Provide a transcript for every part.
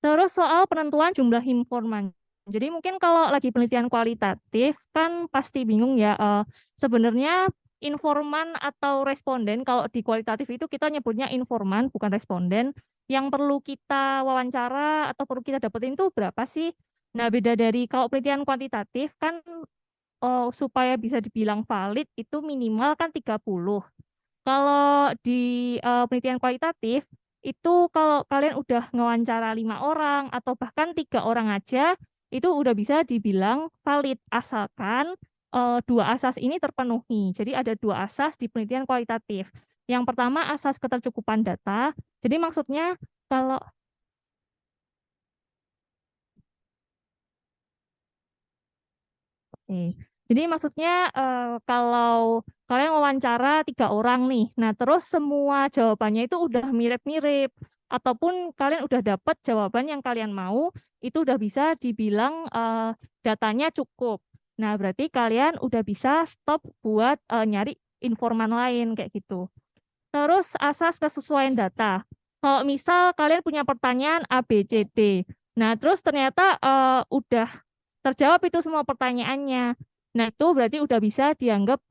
Terus soal penentuan jumlah informan. Jadi mungkin kalau lagi penelitian kualitatif kan pasti bingung ya, sebenarnya informan atau responden, kalau di kualitatif itu kita nyebutnya informan bukan responden, yang perlu kita wawancara atau perlu kita dapetin itu berapa sih? Nah, beda dari kalau penelitian kuantitatif kan, supaya bisa dibilang valid itu minimal kan 30. Kalau di penelitian kualitatif itu kalau kalian udah ngewawancara 5 orang atau bahkan 3 orang aja itu udah bisa dibilang valid asalkan dua asas ini terpenuhi. Jadi ada dua asas di penelitian kualitatif. Yang pertama asas ketercukupan data. Jadi maksudnya kalau Oke. Jadi maksudnya kalau kalian wawancara 3 orang nih, nah terus semua jawabannya itu udah mirip-mirip, ataupun kalian udah dapat jawaban yang kalian mau, itu udah bisa dibilang datanya cukup. Nah berarti kalian udah bisa stop buat nyari informan lain kayak gitu. Terus asas kesesuaian data. Kalau misal kalian punya pertanyaan A, B, C, D. Nah, terus ternyata udah terjawab itu semua pertanyaannya. Nah, itu berarti udah bisa dianggap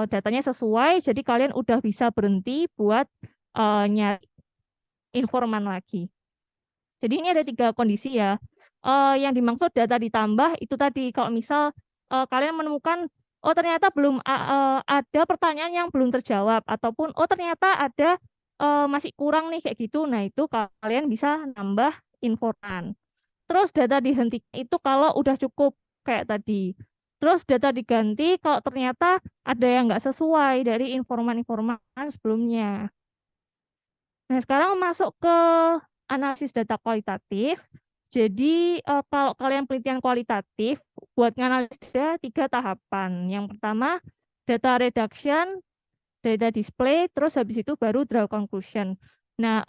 datanya sesuai, jadi kalian udah bisa berhenti buat nyari informan lagi. Jadi ini ada 3 kondisi ya. Yang dimaksud data ditambah itu tadi kalau misal kalian menemukan oh ternyata belum ada pertanyaan yang belum terjawab ataupun oh ternyata ada masih kurang nih kayak gitu. Nah, itu kalian bisa nambah informan. Terus data dihentikan itu kalau udah cukup kayak tadi. Terus data diganti kalau ternyata ada yang nggak sesuai dari informan-informan sebelumnya. Nah, sekarang masuk ke analisis data kualitatif. Jadi, kalau kalian penelitian kualitatif, buat nganalisis ada 3 tahapan. Yang pertama, data reduction, data display, terus habis itu baru draw conclusion. Nah,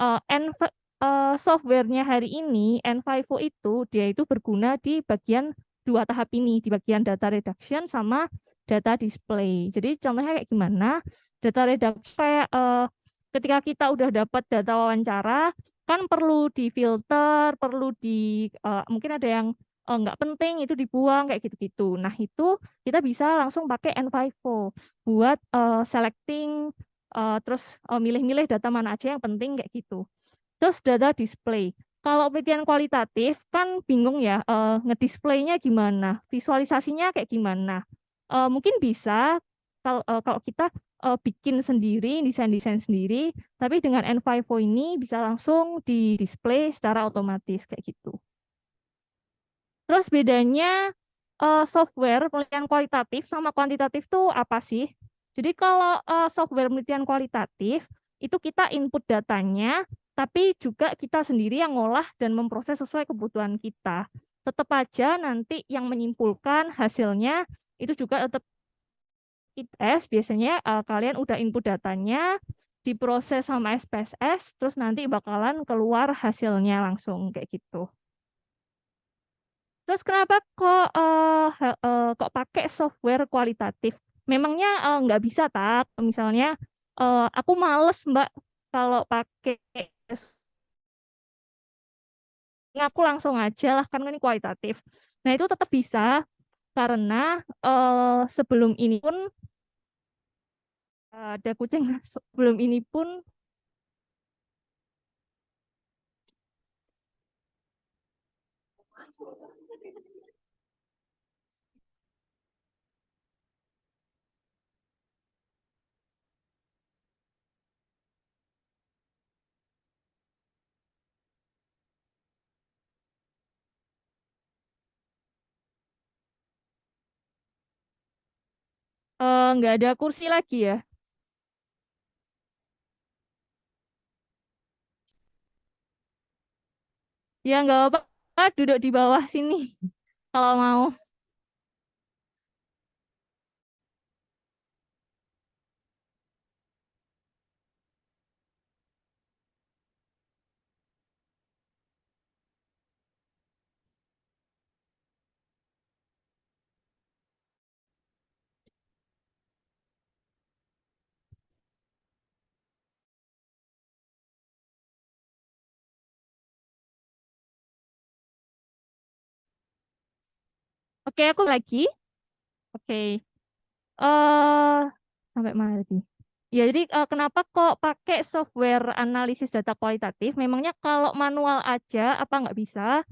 softwarenya hari ini, N5O itu, dia itu berguna di bagian 2 tahap ini, di bagian data reduction sama data display. Jadi contohnya kayak gimana? Data reduction kayak ketika kita udah dapat data wawancara, kan perlu difilter, perlu mungkin ada yang nggak penting itu dibuang kayak gitu-gitu. Nah itu kita bisa langsung pakai N5O buat selecting terus milih-milih data mana aja yang penting kayak gitu. Terus data display. Kalau penelitian kualitatif kan bingung ya ngedisplaynya gimana, visualisasinya kayak gimana. Mungkin bisa kalau kita bikin sendiri, desain-desain sendiri, tapi dengan N5O ini bisa langsung di display secara otomatis kayak gitu. Terus bedanya software penelitian kualitatif sama kuantitatif tuh apa sih? Jadi kalau software penelitian kualitatif itu kita input datanya, tapi juga kita sendiri yang ngolah dan memproses sesuai kebutuhan kita. Tetap aja nanti yang menyimpulkan hasilnya itu juga tetap ITS. Biasanya kalian udah input datanya, diproses sama SPSS, terus nanti bakalan keluar hasilnya langsung kayak gitu. Terus kenapa kok pakai software kualitatif? Memangnya nggak bisa tak? Misalnya aku males Mbak kalau pakai aku langsung aja lah kan ini kualitatif. Nah itu tetap bisa karena sebelum ini pun ada kucing masuk. Sebelum ini pun nggak ada kursi lagi ya. Ya nggak apa-apa duduk di bawah sini kalau mau. Oke, aku lagi. Oke. eh Sampai mana tadi? Ya, jadi kenapa kok pakai software analisis data kualitatif? Memangnya kalau manual aja apa nggak bisa?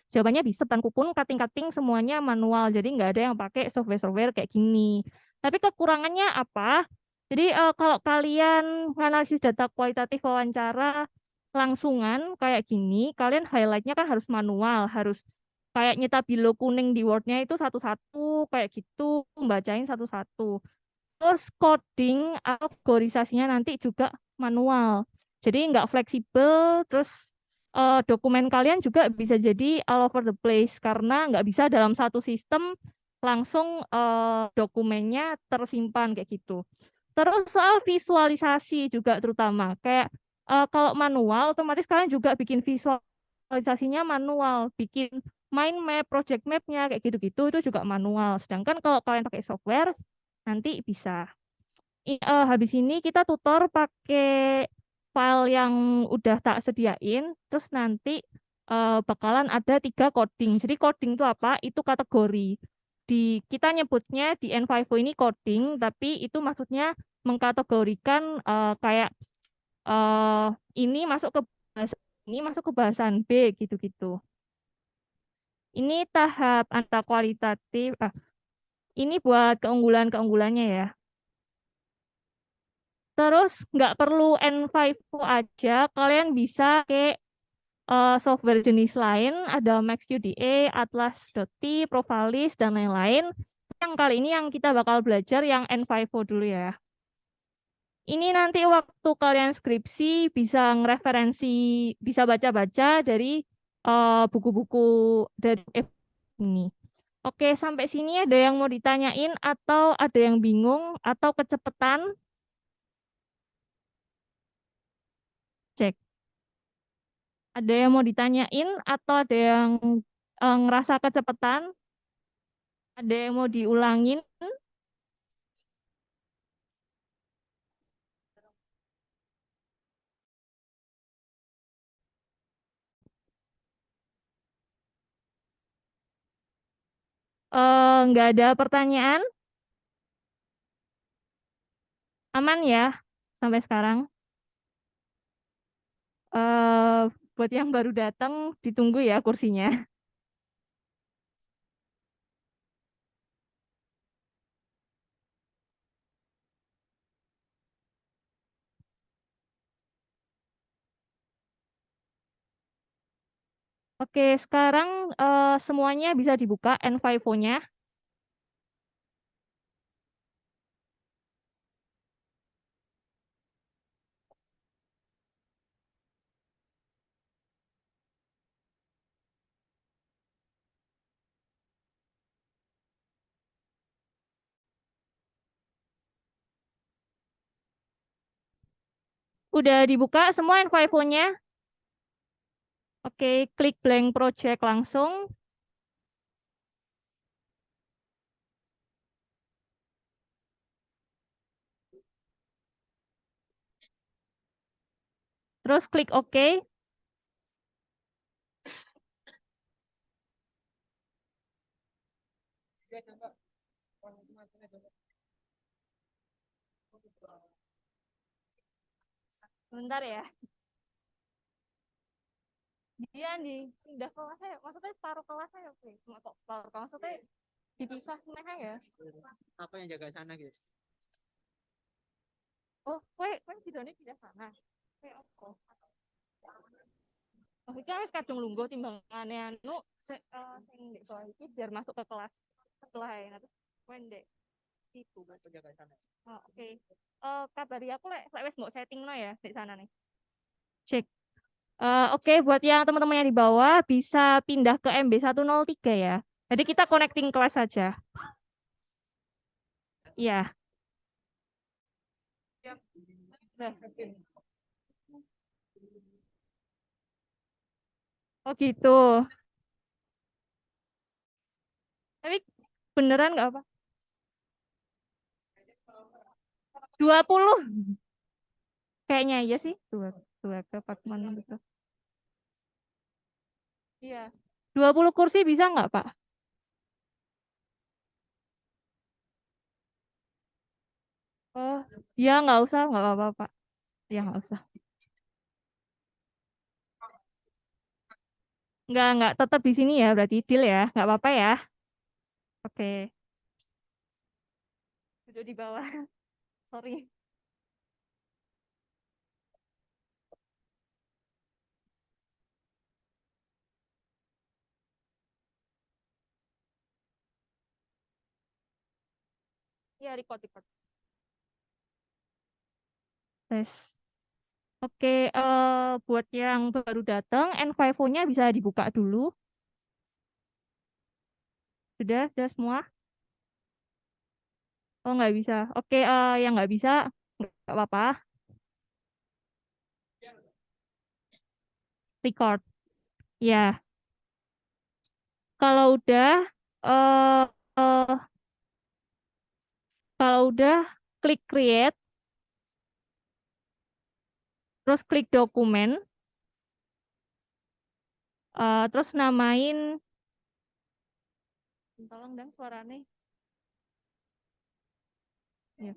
Jawabannya bisa, tanpa pun cutting-cutting semuanya manual, jadi nggak ada yang pakai software-software kayak gini. Tapi kekurangannya apa? Jadi kalau kalian menganalisis data kualitatif wawancara langsungan kayak gini, kalian highlight-nya kan harus manual, harus kayak nyetak bilo kuning di Word-nya itu satu-satu, kayak gitu, membacain satu-satu. Terus coding atau kategorisasinya nanti juga manual. Jadi nggak fleksibel, terus dokumen kalian juga bisa jadi all over the place karena nggak bisa dalam satu sistem langsung dokumennya tersimpan kayak gitu. Terus soal visualisasi juga terutama kayak kalau manual otomatis kalian juga bikin visualisasinya manual, bikin mind map, project mapnya kayak gitu-gitu itu juga manual. Sedangkan kalau kalian pakai software nanti bisa. Habis ini kita tutor pakai file yang udah tak sediain, terus nanti bakalan ada 3 coding. Jadi coding itu apa? Itu kategori. Kita nyebutnya di N5O ini coding, tapi itu maksudnya mengkategorikan kayak eh, ini masuk ke bahasa ini masuk ke bahasan B gitu-gitu. Ini tahap antar kualitatif. Ini buat keunggulan-keunggulannya ya. Terus nggak perlu N5O aja, kalian bisa pakai software jenis lain, ada MaxQDA, Atlas.t, Provalis, dan lain-lain. Yang kali ini yang kita bakal belajar yang N5O dulu ya. Ini nanti waktu kalian skripsi bisa ngereferensi, bisa baca-baca dari buku-buku dari ini. Oke, sampai sini ada yang mau ditanyain atau ada yang bingung atau kecepatan? Cek. Ada yang mau ditanyain atau ada yang ngerasa kecepatan? Ada yang mau diulangin? Nggak ada pertanyaan? Aman ya sampai sekarang? eh Buat yang baru datang, ditunggu ya kursinya. Oke, sekarang semuanya bisa dibuka N5O-nya. Udah dibuka semua N5O-nya? Oke, klik blank project langsung. Terus klik OK. Bentar ya. Dia pindah kelas ya. Maksudnya separuh kelas ya. Oke. Cuma kok separuh kelas. Maksudnya dipisah mereka ya. Apa yang jaga sana guys? Oh, kowe tidone pindah sana. Kowe opo? Oh, iki wis kadung lungguh timbangane anu sing ndek bawah iki biar masuk ke kelas setelah ya. Nah, terus kowe ndek itu. Apa jaga sana? Oh, oke. Kabari aku lek wis mbok settingno ya di sana nih. Cek. Oke, buat yang teman-teman yang di bawah bisa pindah ke MB103 ya. Jadi kita connecting kelas saja. Iya. Nah, oh gitu. Tapi beneran nggak apa? 20. Kayaknya iya sih. Dua ke 46 gitu. Iya. 20 kursi bisa nggak, Pak? Oh, ya nggak usah, nggak apa-apa. Ya nggak usah. Nggak, tetap di sini ya, berarti deal ya, nggak apa-apa ya. Oke, duduk di bawah. Sorry. Ya, record, record. Tes. Oke, buat yang baru datang, N5O-nya bisa dibuka dulu. Sudah semua? Oh, nggak bisa. Oke, yang nggak bisa, nggak apa-apa. Record. Ya, kalau udah, eh eh, kalau udah, klik create, terus klik dokumen, terus namain, tolong dong suaranya. Ya.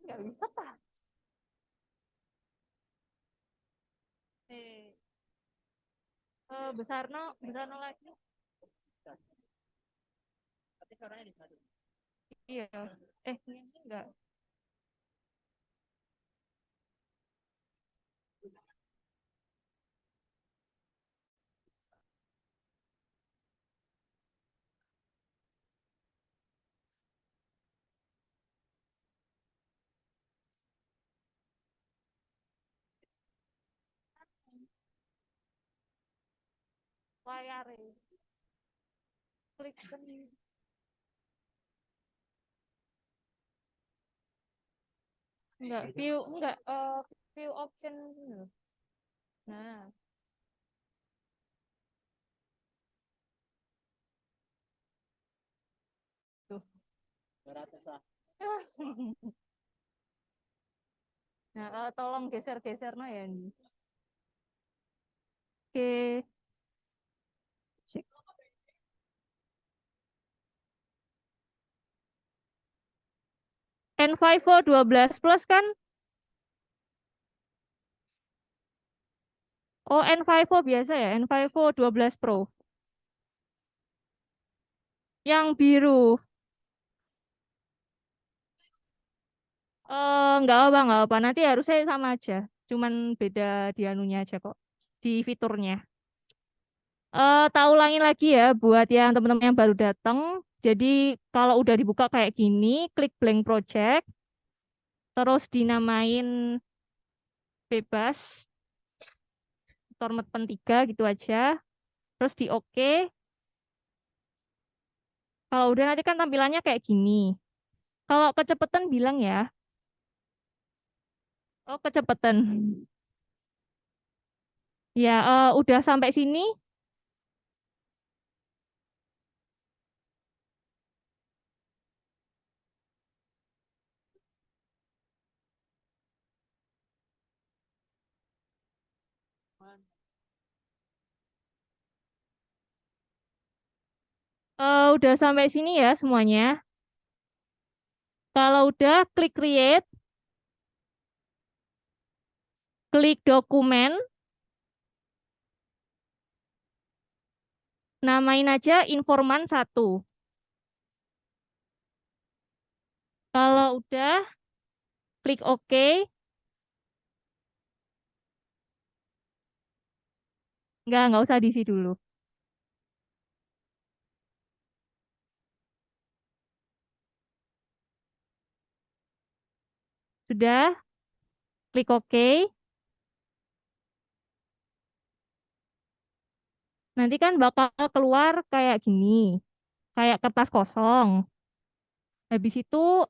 Nggak bisa, Pak. Eh, besar no lagi. Tapi suaranya di satu. Iya. Ini enggak. Layar. Klik enggak, view option. Nah, tuh. 200 lah. Nah, tolong geser-geser no ya ini. Oke. Cek. N5O 12 plus kan? Oh, N5O biasa ya, N5O 12 Pro. Yang biru. Nggak apa. Nanti harusnya sama aja. Cuman beda di anunya aja kok. Di fiturnya. Tak ulangin lagi ya buat yang teman-teman yang baru datang. Jadi kalau udah dibuka kayak gini, klik blank project, terus dinamain bebas, format pen 3 gitu aja. Terus di oke. Kalau udah nanti kan tampilannya kayak gini. Kalau kecepatan bilang ya. Oh, kecepatan. Ya, udah sampai sini. Udah sampai sini ya semuanya. Kalau udah, klik create, klik dokumen, namain aja informan 1. Kalau udah, klik OK. Nggak usah diisi dulu. Sudah, klik OK. Nanti kan bakal keluar kayak gini, kayak kertas kosong. Habis itu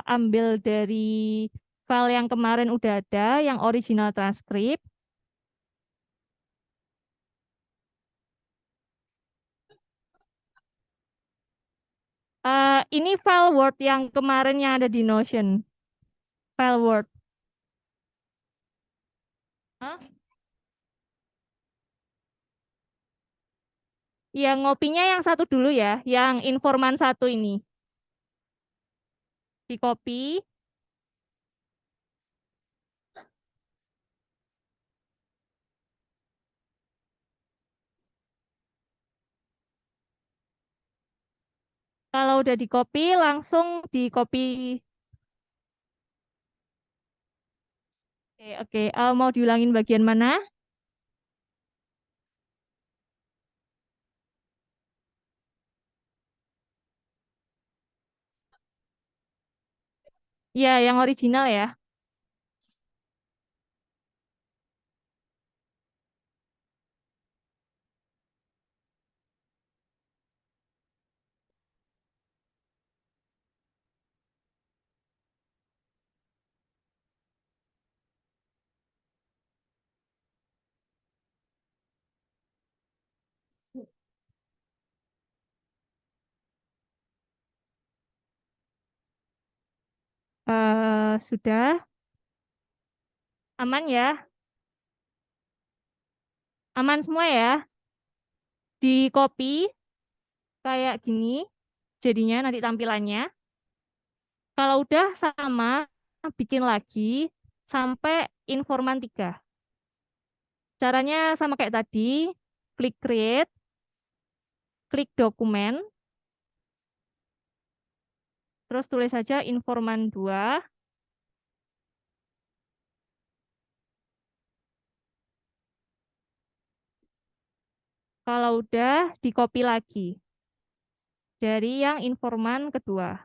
ambil dari file yang kemarin udah ada, yang original transkrip. Ini file Word yang kemarin yang ada di Notion. File Word. Hah? Yang ngopinya yang satu dulu ya, yang informan satu ini. Di kopi, kalau udah di kopi langsung di kopi. Oke, oke. Mau diulangin bagian mana? Ya, yang original ya. Sudah aman ya? Aman semua ya? Di kopi kayak gini jadinya nanti tampilannya. Kalau udah sama, bikin lagi sampai informan 3. Caranya sama kayak tadi, klik create, klik dokumen, terus tulis saja informan 2. Kalau udah, di copy lagi dari yang informan kedua.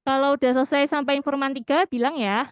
Kalau udah selesai sampai informan 3, bilang ya.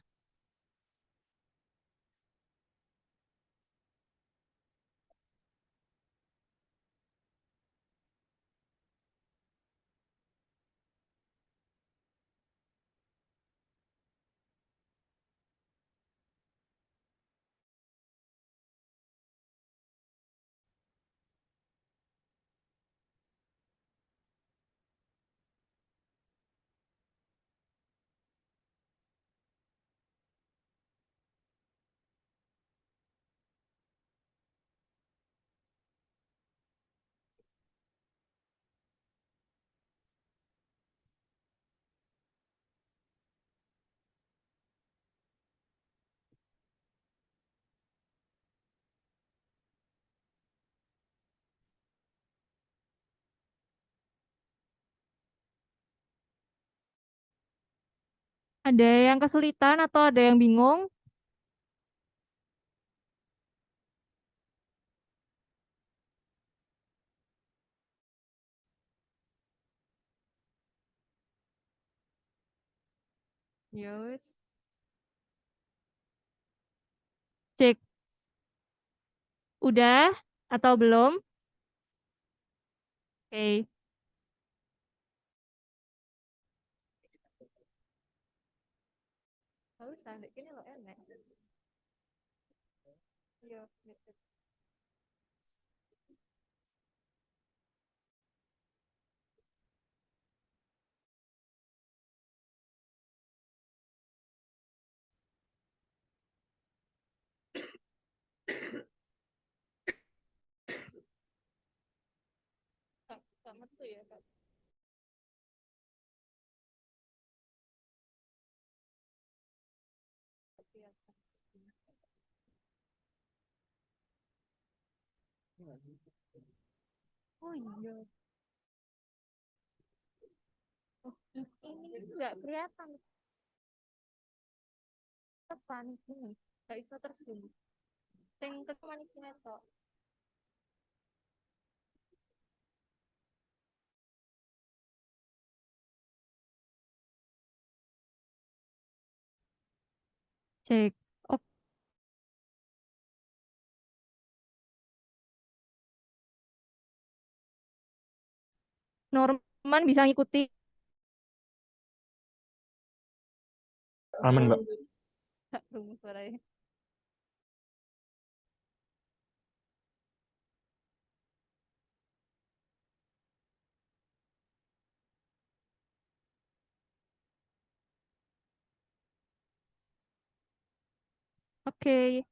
Ada yang kesulitan atau ada yang bingung? Yes. Cek, udah atau belum? Oke. Nggak usah, Ndek. Gini loh, enak. Iya, gitu. Kak, banget tuh ya, Kak. Oh iya. Oh, ini nggak kelihatan depan ini. Nggak bisa terzoom. Yang kedua ini tok. Cek. Oh, Norman bisa ngikuti. Aman, Mbak. Rumus suaranya. Oke,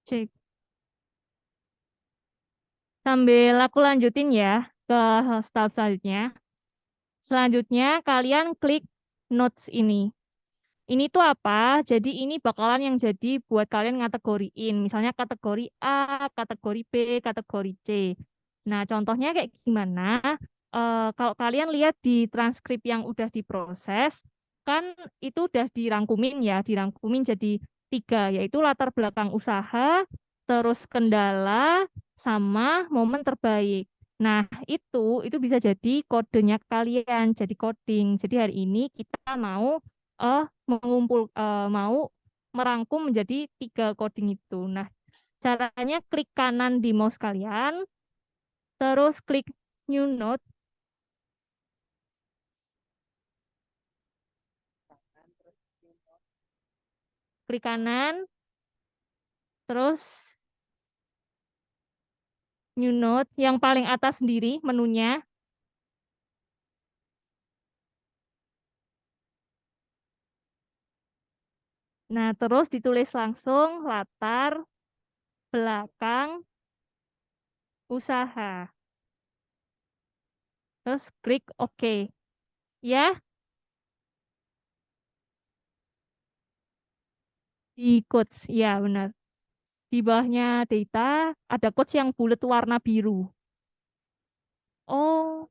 cek. Sambil aku lanjutin ya ke step selanjutnya. Selanjutnya kalian klik notes ini. Ini tuh apa? Jadi ini bakalan yang jadi buat kalian ngategoriin. Misalnya kategori A, kategori B, kategori C. Nah, contohnya kayak gimana? Kalau kalian lihat di transkrip yang udah diproses, kan itu udah dirangkumin ya, dirangkumin jadi tiga, yaitu latar belakang usaha, terus kendala, sama momen terbaik. Nah, itu bisa jadi kodenya kalian, jadi coding. Jadi hari ini kita mau merangkum menjadi tiga coding itu. Nah, caranya klik kanan di mouse kalian, terus klik new note, klik kanan, terus new note yang paling atas sendiri menunya. Nah, terus ditulis langsung latar belakang usaha. Terus klik OK. Ya, di quotes. Ya, benar. Di bawahnya data ada quotes yang bulat warna biru. Oh,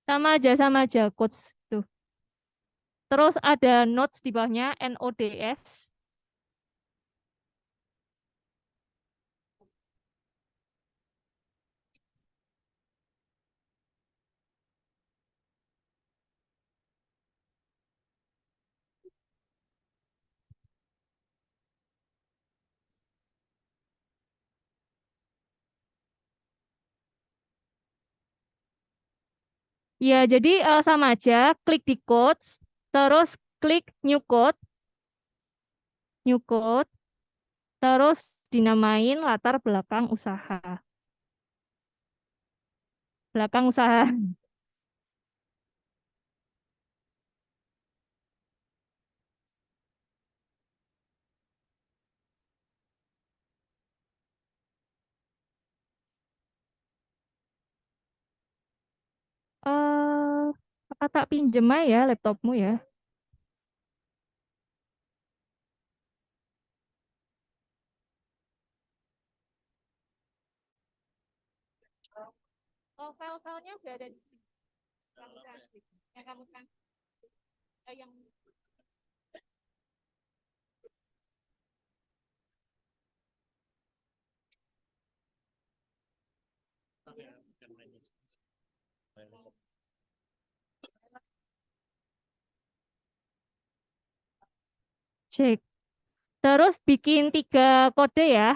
sama aja quotes tuh. Terus ada notes di bawahnya NODS. Ya, jadi sama aja, klik di quotes, terus klik new code, terus dinamain latar belakang usaha. Belakang usaha. Eh, apa tak pinjem aja ya laptopmu ya? Oh, file-filenya udah ada di sini. Kamu transkrip. Yang kamu transkrip, yang cek. Terus bikin tiga kode ya.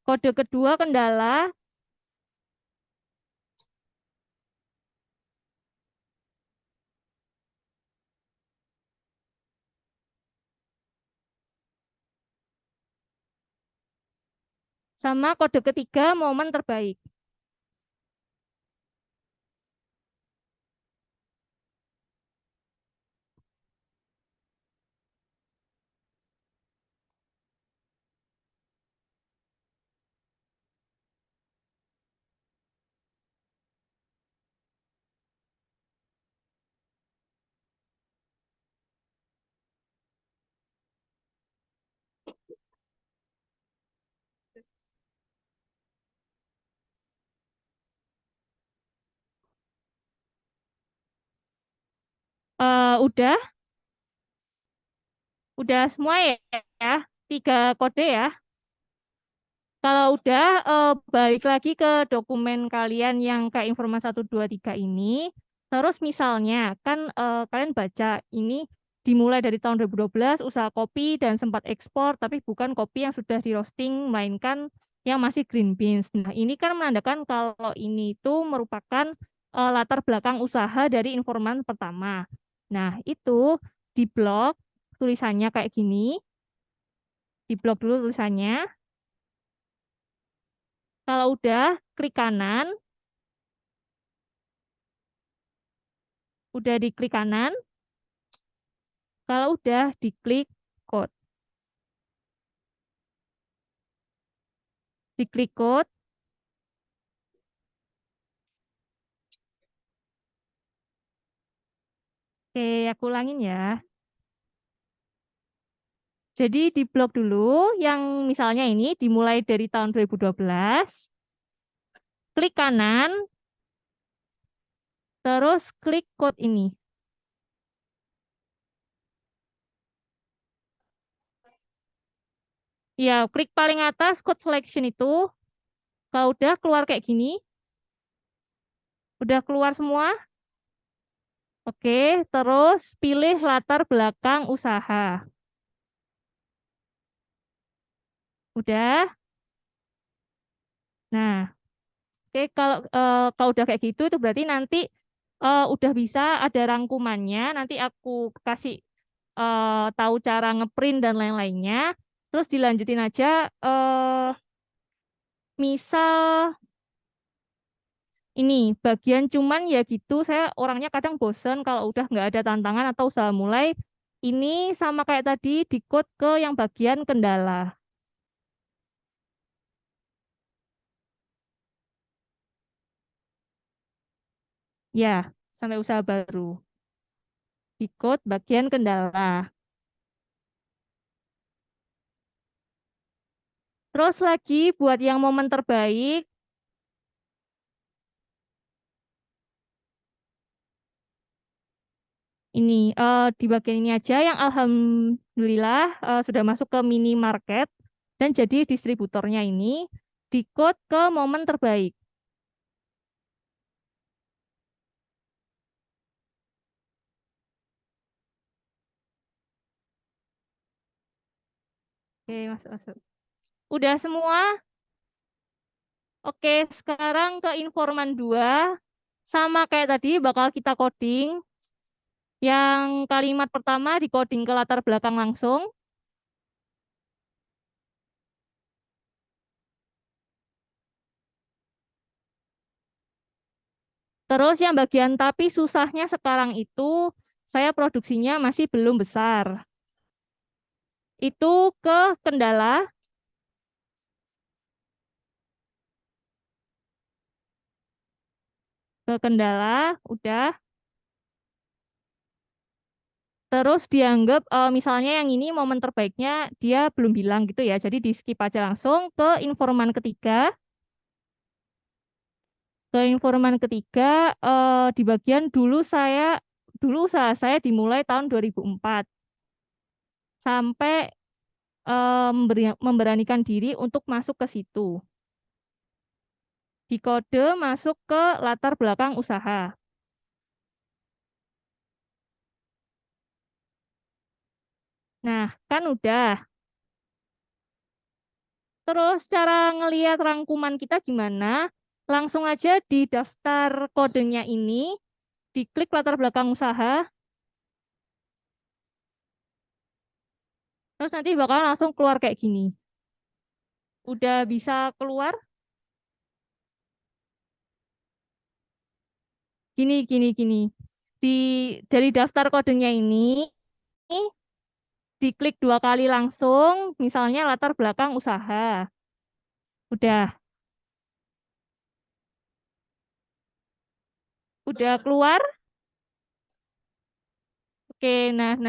Kode kedua kendala, sama kode ketiga momen terbaik. Udah, Udah semua ya? 3 kode ya? Kalau udah, balik lagi ke dokumen kalian yang kayak informan 1, 2, 3 ini. Terus misalnya, kan kalian baca ini dimulai dari tahun 2012, usaha kopi dan sempat ekspor, tapi bukan kopi yang sudah di roasting, melainkan yang masih green beans. Nah, ini kan menandakan kalau ini itu merupakan latar belakang usaha dari informan pertama. Nah, itu di blog tulisannya kayak gini, di blog dulu tulisannya. Kalau udah, klik kanan. Udah diklik kanan. Kalau udah, diklik code. Diklik code. Oke, aku ulangin ya. Jadi di blok dulu, yang misalnya ini dimulai dari tahun 2012. Klik kanan. Terus klik code ini. Ya, klik paling atas code selection itu. Kalau udah keluar kayak gini. Udah keluar semua. Oke, terus pilih latar belakang usaha. Udah. Nah, oke kalau udah kayak gitu itu berarti nanti udah bisa ada rangkumannya. Nanti aku kasih tahu cara ngeprint dan lain-lainnya. Terus dilanjutin aja. Misal ini bagian cuman ya gitu. Saya orangnya kadang bosen kalau udah nggak ada tantangan atau usaha mulai. Ini sama kayak tadi di code ke yang bagian kendala. Ya, sampai usaha baru. Di code bagian kendala. Terus lagi buat yang momen terbaik, ini di bagian ini aja yang alhamdulillah sudah masuk ke minimarket dan jadi distributornya ini di code ke momen terbaik. Oke, masuk masuk. Udah semua? Oke, sekarang ke informan 2. Sama kayak tadi bakal kita coding. Yang kalimat pertama di coding ke latar belakang langsung. Terus yang bagian tapi susahnya sekarang itu saya produksinya masih belum besar. Itu ke kendala, udah. Terus dianggap misalnya yang ini momen terbaiknya dia belum bilang gitu ya. Jadi di skip aja langsung ke informan ketiga. Ke informan ketiga di bagian dulu usaha saya dimulai tahun 2004 sampai memberanikan diri untuk masuk ke situ. Di kode masuk ke latar belakang usaha. Nah, kan udah. Terus cara ngelihat rangkuman kita gimana? Langsung aja di daftar kodenya ini, diklik latar belakang usaha, terus nanti bakal langsung keluar kayak gini. Udah bisa keluar? Gini. Di dari daftar kodenya ini, diklik 2 kali langsung, misalnya latar belakang usaha. Udah, udah keluar? Oke, nah,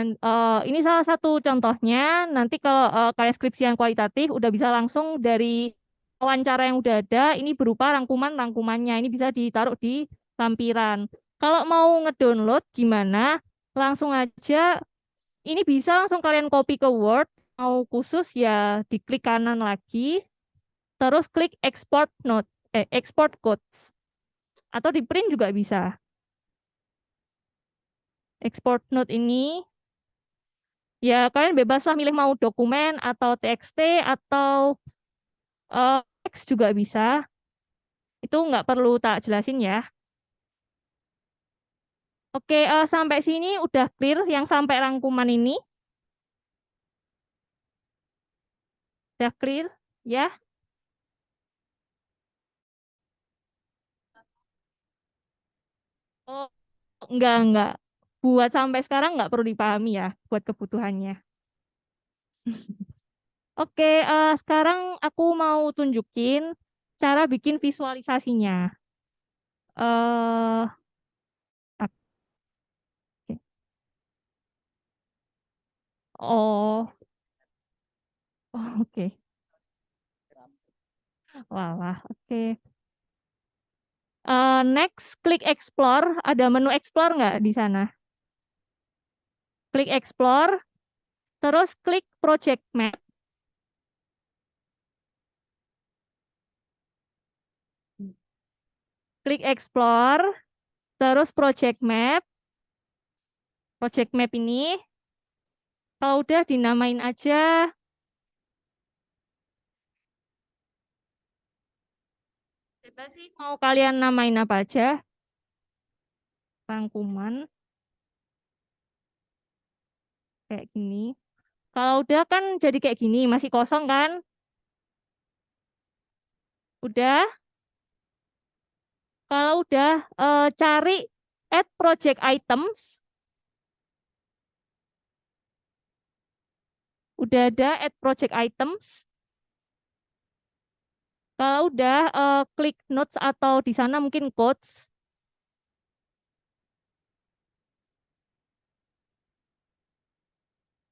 ini salah satu contohnya. Nanti kalau kalian skripsian kualitatif, udah bisa langsung dari wawancara yang udah ada, ini berupa rangkumannya. Ini bisa ditaruh di lampiran. Kalau mau ngedownload gimana? Langsung aja Ini bisa langsung kalian copy ke Word, mau khusus ya diklik kanan lagi, terus klik export codes. Atau di print juga bisa. Export note ini, ya kalian bebaslah milih mau dokumen atau TXT atau teks juga bisa. Itu nggak perlu tak jelasin ya. Oke, sampai sini udah clear yang sampai rangkuman ini. Udah clear ya? Oh, enggak. Buat sampai sekarang nggak perlu dipahami ya, buat kebutuhannya. Oke, sekarang aku mau tunjukin cara bikin visualisasinya. eh oke. Oh, oke. Walah, oke. Next, klik Explore. Ada menu Explore nggak di sana? Klik Explore, terus klik Project Map. Klik Explore, terus Project Map. Project Map ini, kalau udah dinamain aja. Bebas sih, mau kalian namain apa aja. Rangkuman, kayak gini. Kalau udah kan jadi kayak gini, masih kosong kan? Udah. Kalau udah, cari add project items. Udah ada add project items. Kalau udah, klik notes atau di sana mungkin codes.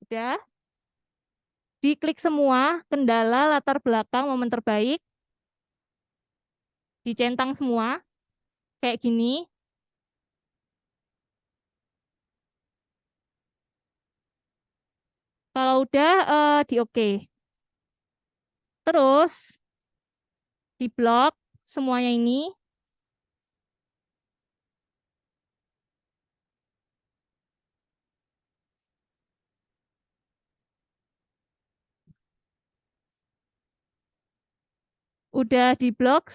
Udah. Diklik semua, kendala, latar belakang, momen terbaik. Dicentang semua, kayak gini. Kalau udah, di oke. Terus, di blok semuanya ini. Udah di blok,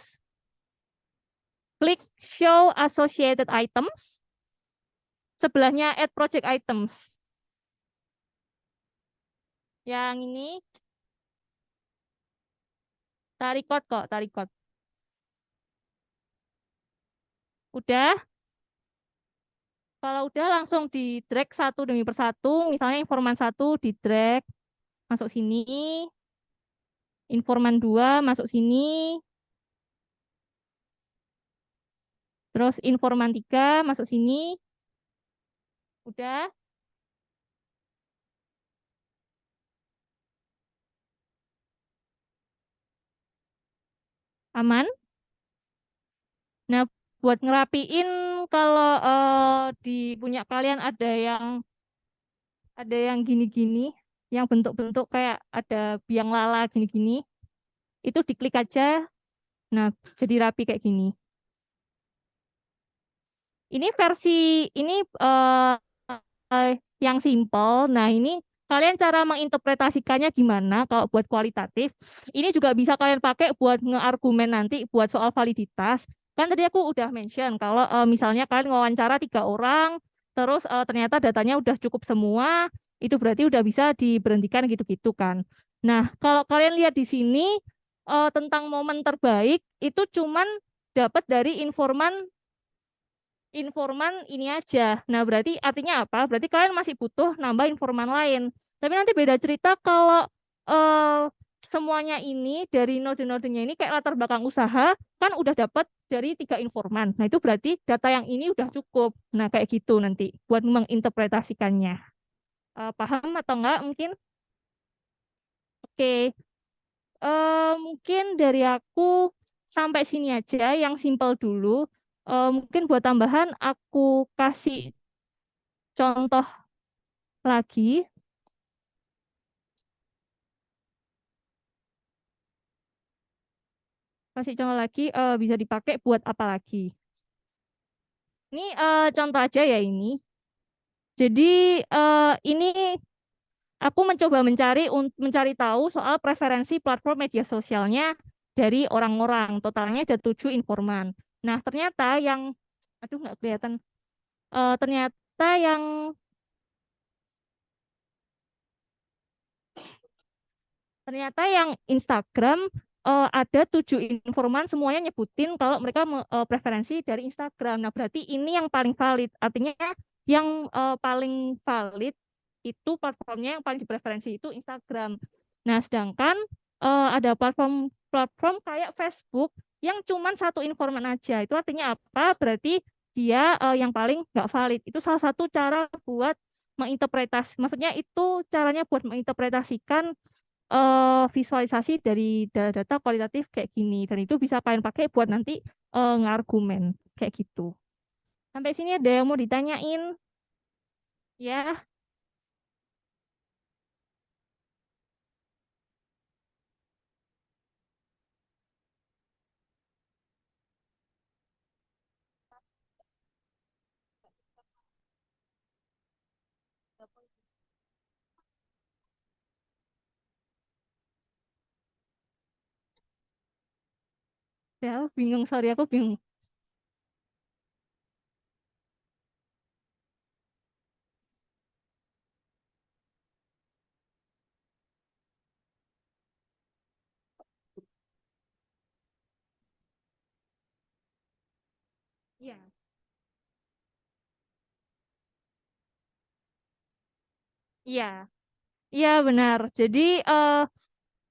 klik show associated items. Sebelahnya add project items. Yang ini, tarik record kok, tarik record. Udah. Kalau udah langsung di drag satu demi persatu, misalnya informan 1 di drag masuk sini, informan 2 masuk sini, terus informan 3 masuk sini, udah. Aman. Nah, buat ngerapiin kalau di punya kalian ada yang gini-gini, yang bentuk-bentuk kayak ada biang lala gini-gini, itu diklik aja. Nah, jadi rapi kayak gini. Ini versi ini yang simple. Nah, ini kalian cara menginterpretasikannya gimana kalau buat kualitatif. Ini juga bisa kalian pakai buat ngeargumen nanti buat soal validitas. Kan tadi aku udah mention kalau misalnya kalian wawancara 3 orang, terus ternyata datanya udah cukup semua, itu berarti udah bisa diberhentikan gitu-gitu kan. Nah, kalau kalian lihat di sini tentang momen terbaik itu cuman dapat dari informan ini aja. Nah, berarti artinya apa? Berarti kalian masih butuh nambah informan lain. Tapi nanti beda cerita kalau eh, semuanya ini dari node-nodenya ini kayak latar belakang usaha kan udah dapat dari 3 informan. Nah, itu berarti data yang ini udah cukup. Nah, kayak gitu nanti buat menginterpretasikannya. Paham atau enggak mungkin? Oke. Mungkin dari aku sampai sini aja yang simple dulu. Mungkin buat tambahan aku kasih contoh lagi. Kasih contoh lagi, bisa dipakai buat apa lagi? Ini contoh aja ya ini. Jadi ini aku mencoba mencari tahu soal preferensi platform media sosialnya dari orang-orang. Totalnya ada 7 informan. Nah, ternyata yang, aduh nggak kelihatan. Ternyata yang Ternyata yang Instagram ada 7 informan semuanya nyebutin kalau mereka preferensi dari Instagram. Nah, berarti ini yang paling valid. Artinya yang paling valid itu platformnya yang paling dipreferensi itu Instagram. Nah, sedangkan ada platform kayak Facebook yang cuman 1 informan aja. Itu artinya apa? Berarti dia yang paling nggak valid. Itu salah satu cara buat maksudnya itu caranya buat menginterpretasikan visualisasi dari data kualitatif kayak gini dan itu bisa kalian pakai buat nanti ngargumen kayak gitu. Sampai sini ada yang mau ditanyain? Ya, ya aku bingung, sorry aku bingung. Iya, iya, iya benar. Jadi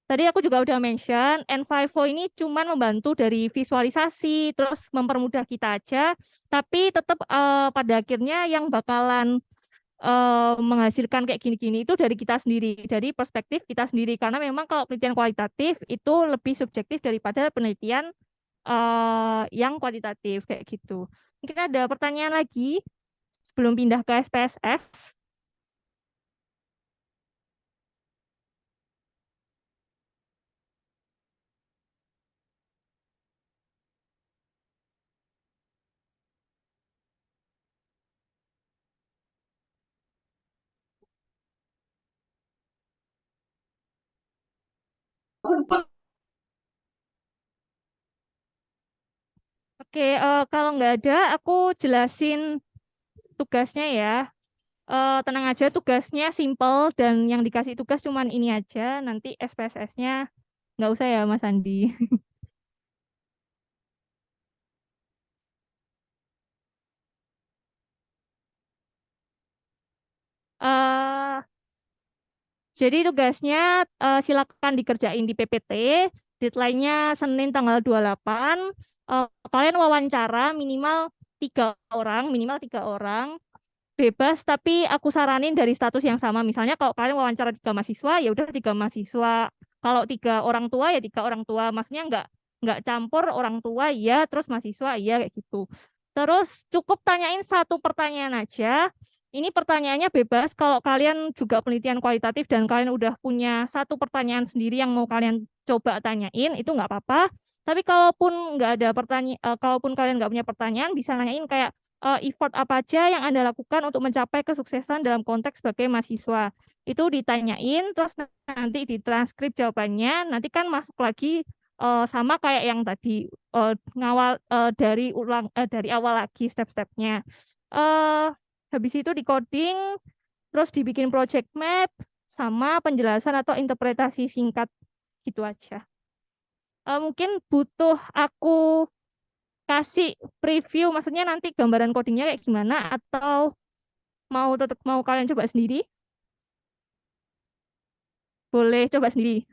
tadi aku juga udah mention N5O ini cuman membantu dari visualisasi, terus mempermudah kita aja, tapi tetap pada akhirnya yang bakalan menghasilkan kayak gini-gini itu dari kita sendiri, dari perspektif kita sendiri. Karena memang kalau penelitian kualitatif itu lebih subjektif daripada penelitian yang kuantitatif kayak gitu. Mungkin ada pertanyaan lagi sebelum pindah ke SPSS. Oke, kalau nggak ada, aku jelasin tugasnya ya. Tenang aja, tugasnya simple dan yang dikasih tugas cuman ini aja. Nanti SPSS-nya nggak usah ya, Mas Andi. eh Jadi tugasnya silakan dikerjain di PPT. Deadline-nya Senin tanggal 28. Kalian wawancara minimal 3 orang, bebas. Tapi aku saranin dari status yang sama. Misalnya kalau kalian wawancara 3 mahasiswa, ya udah 3 mahasiswa. Kalau 3 orang tua ya 3 orang tua. Maksudnya nggak campur orang tua ya, terus mahasiswa ya kayak gitu. Terus cukup tanyain 1 pertanyaan aja. Ini pertanyaannya bebas. Kalau kalian juga penelitian kualitatif dan kalian udah punya 1 pertanyaan sendiri yang mau kalian coba tanyain, itu nggak apa-apa. Tapi kalaupun nggak ada pertanyaan, kalaupun kalian nggak punya pertanyaan, bisa nanyain kayak effort apa aja yang Anda lakukan untuk mencapai kesuksesan dalam konteks sebagai mahasiswa. Itu ditanyain, terus nanti ditranskrip jawabannya, nanti kan masuk lagi sama kayak yang tadi dari awal lagi step-stepnya. Eh Habis itu di coding, terus dibikin project map, sama penjelasan atau interpretasi singkat gitu aja. Mungkin butuh aku kasih preview, maksudnya nanti gambaran codingnya kayak gimana, atau mau kalian coba sendiri? Boleh coba sendiri.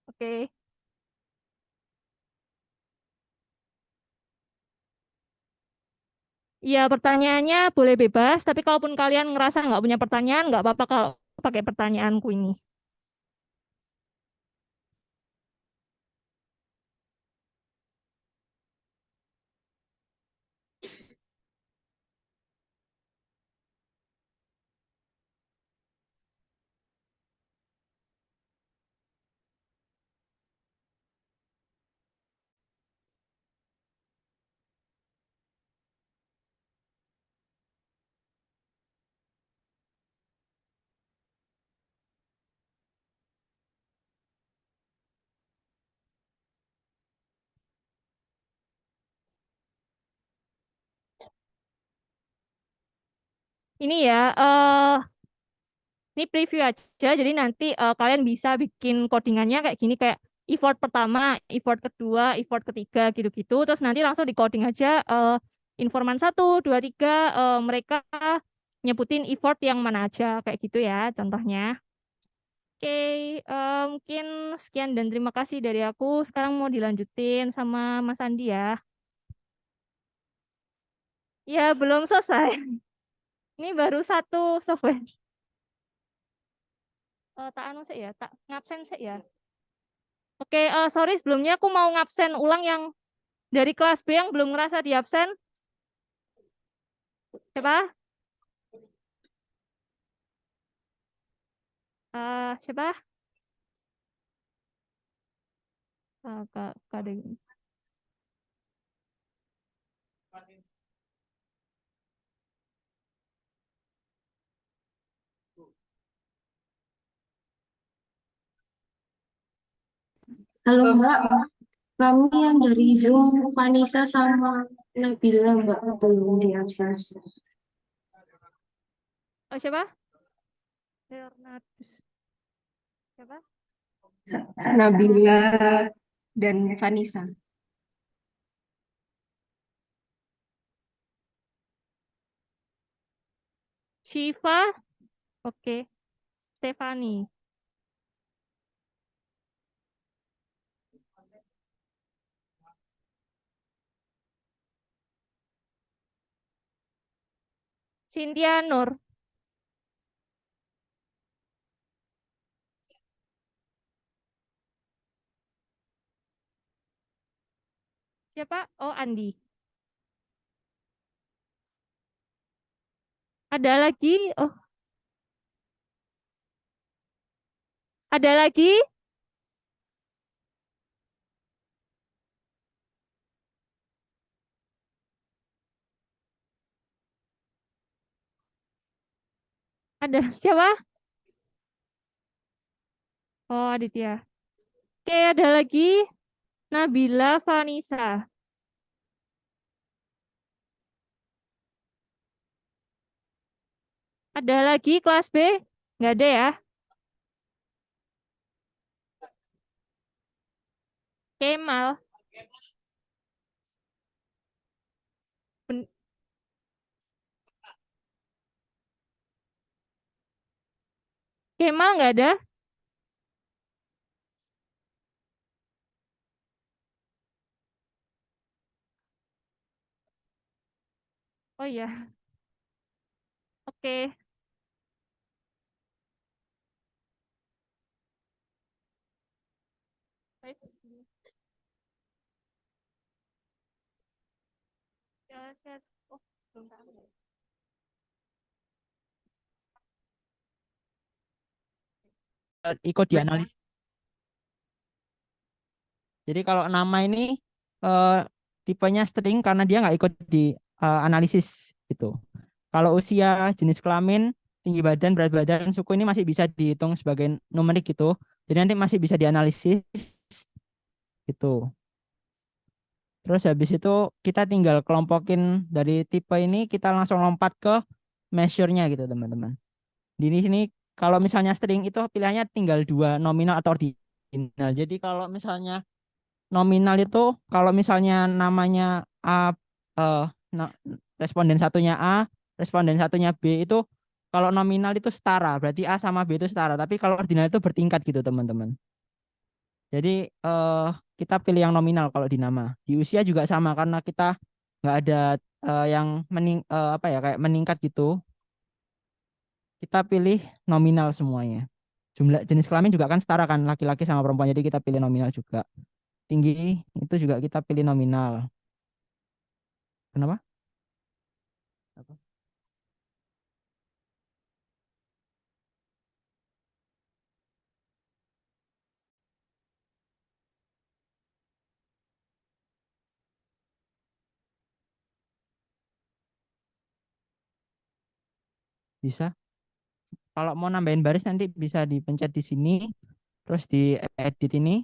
Oke. Iya, pertanyaannya boleh bebas, tapi kalaupun kalian ngerasa nggak punya pertanyaan, nggak apa-apa kalau pakai pertanyaanku ini. Ini ya, ini preview aja. Jadi nanti kalian bisa bikin codingannya kayak gini, kayak effort pertama, effort kedua, effort ketiga gitu-gitu. Terus nanti langsung di coding aja informan satu, dua, tiga. Mereka nyebutin effort yang mana aja kayak gitu ya contohnya. Oke, mungkin sekian dan terima kasih dari aku. Sekarang mau dilanjutin sama Mas Andi ya. Ya, belum selesai. Ini baru satu software. Tak anu sih ya, tak ngabsen sih ya. Oke, sorry sebelumnya aku mau ngabsen ulang yang dari kelas B yang belum ngerasa di absen. Siapa? Siapa? Kak Dewi. Halo Mbak, kami yang dari Zoom, Vanessa sama Nabila Mbak belum di absen. Siapa? Leonardus. Siapa? Nabila dan Vanessa. Shiva. Oke. Stefani. Cynthia Nur. Siapa? Oh, Andi. Ada lagi? Oh, ada lagi? Ada siapa? Oh, Aditya. Oke, ada lagi Nabila Vanisa. Ada lagi kelas B? Nggak ada ya? Kemal. Ben- Kemal nggak ada? Oh iya, oke. Wes. Ya, oh, belum tahu. Ikut dianalisis. Jadi kalau nama ini eh, tipenya string karena dia nggak ikut di analisis gitu. Kalau usia, jenis kelamin, tinggi badan, berat badan, suku ini masih bisa dihitung sebagai numerik gitu. Jadi nanti masih bisa dianalisis gitu. Terus habis itu kita tinggal kelompokin dari tipe ini, kita langsung lompat ke measure-nya gitu teman-teman. Di sini kalau misalnya string itu pilihannya tinggal dua, nominal atau ordinal. Jadi kalau misalnya nominal itu kalau misalnya namanya A, eh, na- responden satunya A, responden satunya B itu kalau nominal itu setara, berarti A sama B itu setara. Tapi kalau ordinal itu bertingkat gitu teman-teman. Jadi kita pilih yang nominal kalau di nama. Di usia juga sama karena kita nggak ada yang apa ya kayak meningkat gitu. Kita pilih nominal semuanya. Jumlah jenis kelamin juga kan setara kan laki-laki sama perempuan. Jadi kita pilih nominal juga. Tinggi itu juga kita pilih nominal. Kenapa? Apa? Bisa. Kalau mau nambahin baris nanti bisa dipencet di sini, terus di edit ini,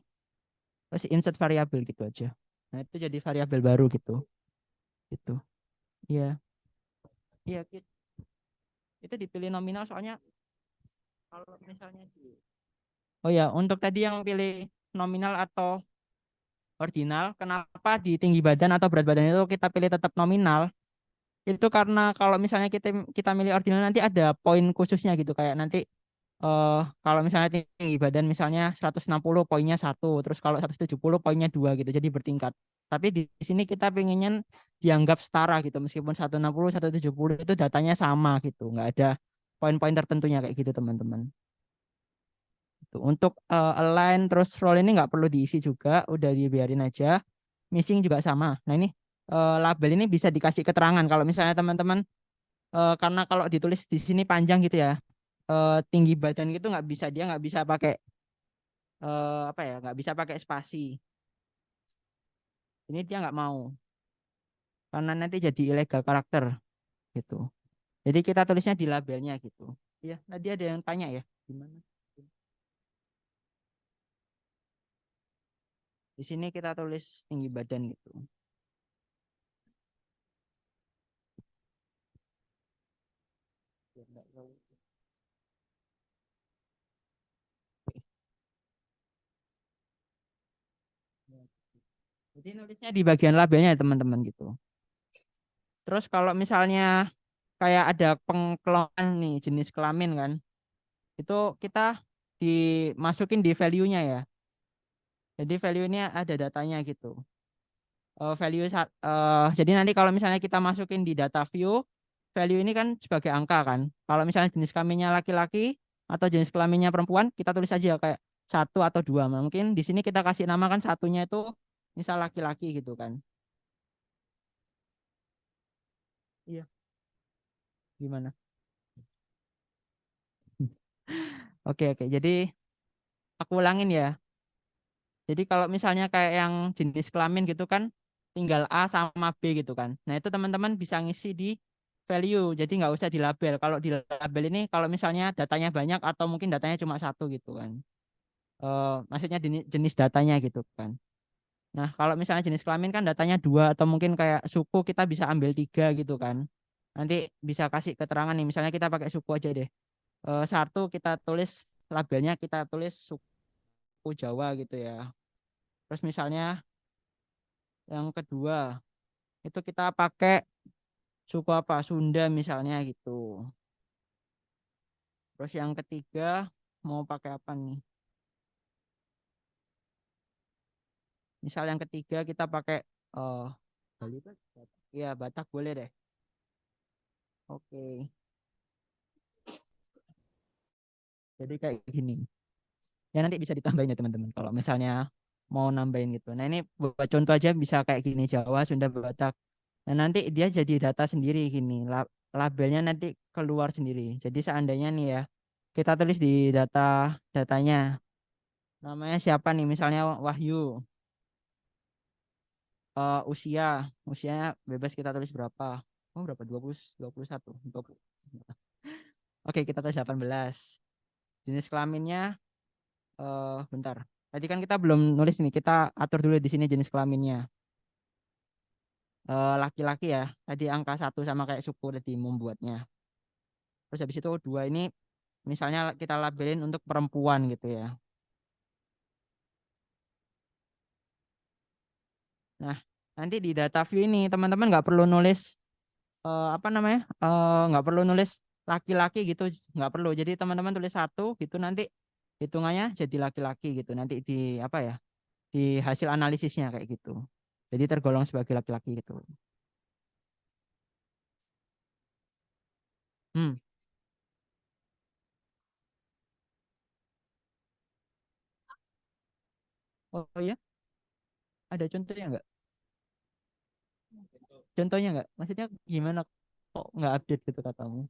terus insert variabel gitu aja. Nah, itu jadi variabel baru gitu. Gitu. Iya. Iya, Itu dipilih nominal soalnya kalau misalnya oh ya, untuk tadi yang pilih nominal atau ordinal, kenapa di tinggi badan atau berat badan itu kita pilih tetap nominal? Itu karena kalau misalnya kita kita milih ordinal nanti ada poin khususnya gitu, kayak nanti kalau misalnya tinggi badan misalnya 160 poinnya 1, terus kalau 170 poinnya 2 gitu, jadi bertingkat. Tapi di sini kita pengennya dianggap setara gitu, meskipun 160 170 itu datanya sama gitu, nggak ada poin-poin tertentunya kayak gitu teman-teman. Untuk align terus roll ini nggak perlu diisi juga, udah dibiarin aja. Missing juga sama. Nah ini label ini bisa dikasih keterangan kalau misalnya teman-teman karena kalau ditulis di sini panjang gitu ya, tinggi badan gitu nggak bisa, dia nggak bisa pakai apa ya, nggak bisa pakai spasi. Ini dia nggak mau karena nanti jadi ilegal karakter gitu. Jadi kita tulisnya di labelnya gitu. Ya, tadi ada yang tanya ya, gimana? Di sini kita tulis tinggi badan gitu. Biar nggak terlalu- Jadi nulisnya di bagian labelnya ya teman-teman gitu. Terus kalau misalnya kayak ada pengkelongan nih jenis kelamin kan, itu kita dimasukin di value-nya ya. Jadi value ini ada datanya gitu. Jadi nanti kalau misalnya kita masukin di data view, value ini kan sebagai angka kan. Kalau misalnya jenis kelaminnya laki-laki atau jenis kelaminnya perempuan, kita tulis aja kayak 1 atau 2. Mungkin di sini kita kasih nama kan satunya itu misal laki-laki gitu kan. Iya, gimana? Oke, oke. Jadi aku ulangin ya. Jadi kalau misalnya kayak yang jenis kelamin gitu kan, tinggal A sama B gitu kan. Nah itu teman-teman bisa ngisi di value, jadi nggak usah di label. Kalau di label ini, kalau misalnya datanya banyak atau mungkin datanya cuma 1 gitu kan. Maksudnya jenis datanya gitu kan. Nah kalau misalnya jenis kelamin kan datanya 2 atau mungkin kayak suku kita bisa ambil 3 gitu kan. Nanti bisa kasih keterangan nih, misalnya kita pakai suku aja deh. 1 kita tulis labelnya, kita tulis suku Jawa gitu ya. Terus misalnya yang kedua itu kita pakai suku apa? Sunda misalnya gitu. Terus yang ketiga mau pakai apa nih? Misal yang ketiga kita pakai eh Bali kan? Iya, Batak boleh deh. Oke. Jadi kayak gini. Ya nanti bisa ditambahin ya teman-teman kalau misalnya mau nambahin gitu. Nah, ini buat contoh aja bisa kayak gini, Jawa, Sunda, Batak. Nah, nanti dia jadi data sendiri gini. Labelnya nanti keluar sendiri. Jadi seandainya nih ya, kita tulis di datanya. Namanya siapa nih? Misalnya Wahyu. Usia, usianya bebas kita tulis berapa? Oh, berapa? 21, 20. Oke, kita tulis 18. Jenis kelaminnya bentar. Tadi kan kita belum nulis nih, kita atur dulu di sini jenis kelaminnya. Laki-laki ya. Tadi angka 1 sama kayak suku tadi membuatnya. Terus habis itu 2 ini misalnya kita labelin untuk perempuan gitu ya. Nah, nanti di data view ini teman-teman nggak perlu nulis apa namanya? Nggak perlu nulis laki-laki gitu, nggak perlu. Jadi teman-teman tulis 1 gitu, nanti hitungannya jadi laki-laki gitu. Nanti di apa ya? Di hasil analisisnya kayak gitu. Jadi tergolong sebagai laki-laki gitu. Hmm. Oh iya, ada contohnya nggak? Contohnya nggak? Maksudnya gimana kok nggak update gitu katamu?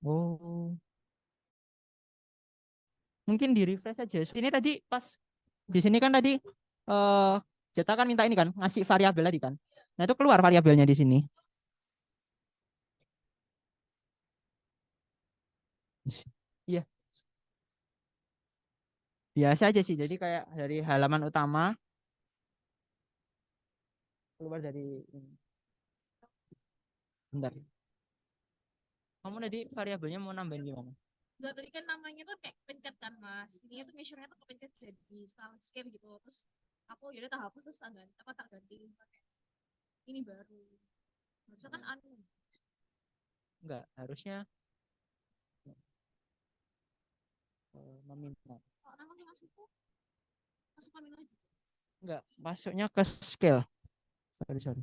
Oh, mungkin di refresh aja. Ini tadi pas di sini kan tadi eh Jeta kan minta ini kan ngasih variabel tadi kan. Nah itu keluar variabelnya di sini. Iya, Biasa aja sih. Jadi kayak dari halaman utama keluar dari ini. Bentar. Kamu tadi variabelnya mau nambahin gimana? Enggak, tadi kan namanya tuh kayak pencet kan mas, ini tuh measure-nya tuh kepencet jadi scale gitu, terus aku yaudah tak hapus terus tak ganti apa tak ganti pakai ini baru, harusnya kan anu. Enggak, harusnya nominal. Kalau nama sih masuk nominal aja. Enggak, masuknya ke scale. Sorry.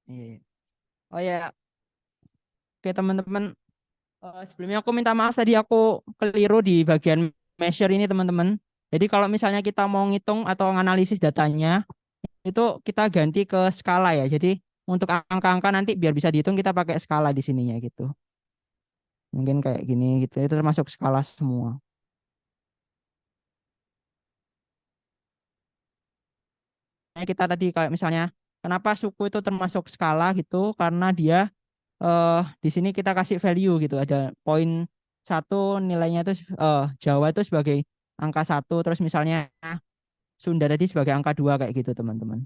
Iya. Oh ya, oke teman-teman. Sebelumnya aku minta maaf tadi aku keliru di bagian measure ini teman-teman. Jadi kalau misalnya kita mau ngitung atau menganalisis datanya, itu kita ganti ke skala ya. Jadi untuk angka-angka nanti biar bisa dihitung kita pakai skala di sininya gitu. Mungkin kayak gini gitu. Itu termasuk skala semua. Kita tadi kayak misalnya kenapa suku itu termasuk skala gitu? Karena dia di sini kita kasih value gitu. Ada poin satu nilainya itu Jawa itu sebagai angka satu. Terus misalnya Sunda tadi sebagai angka dua kayak gitu teman-teman.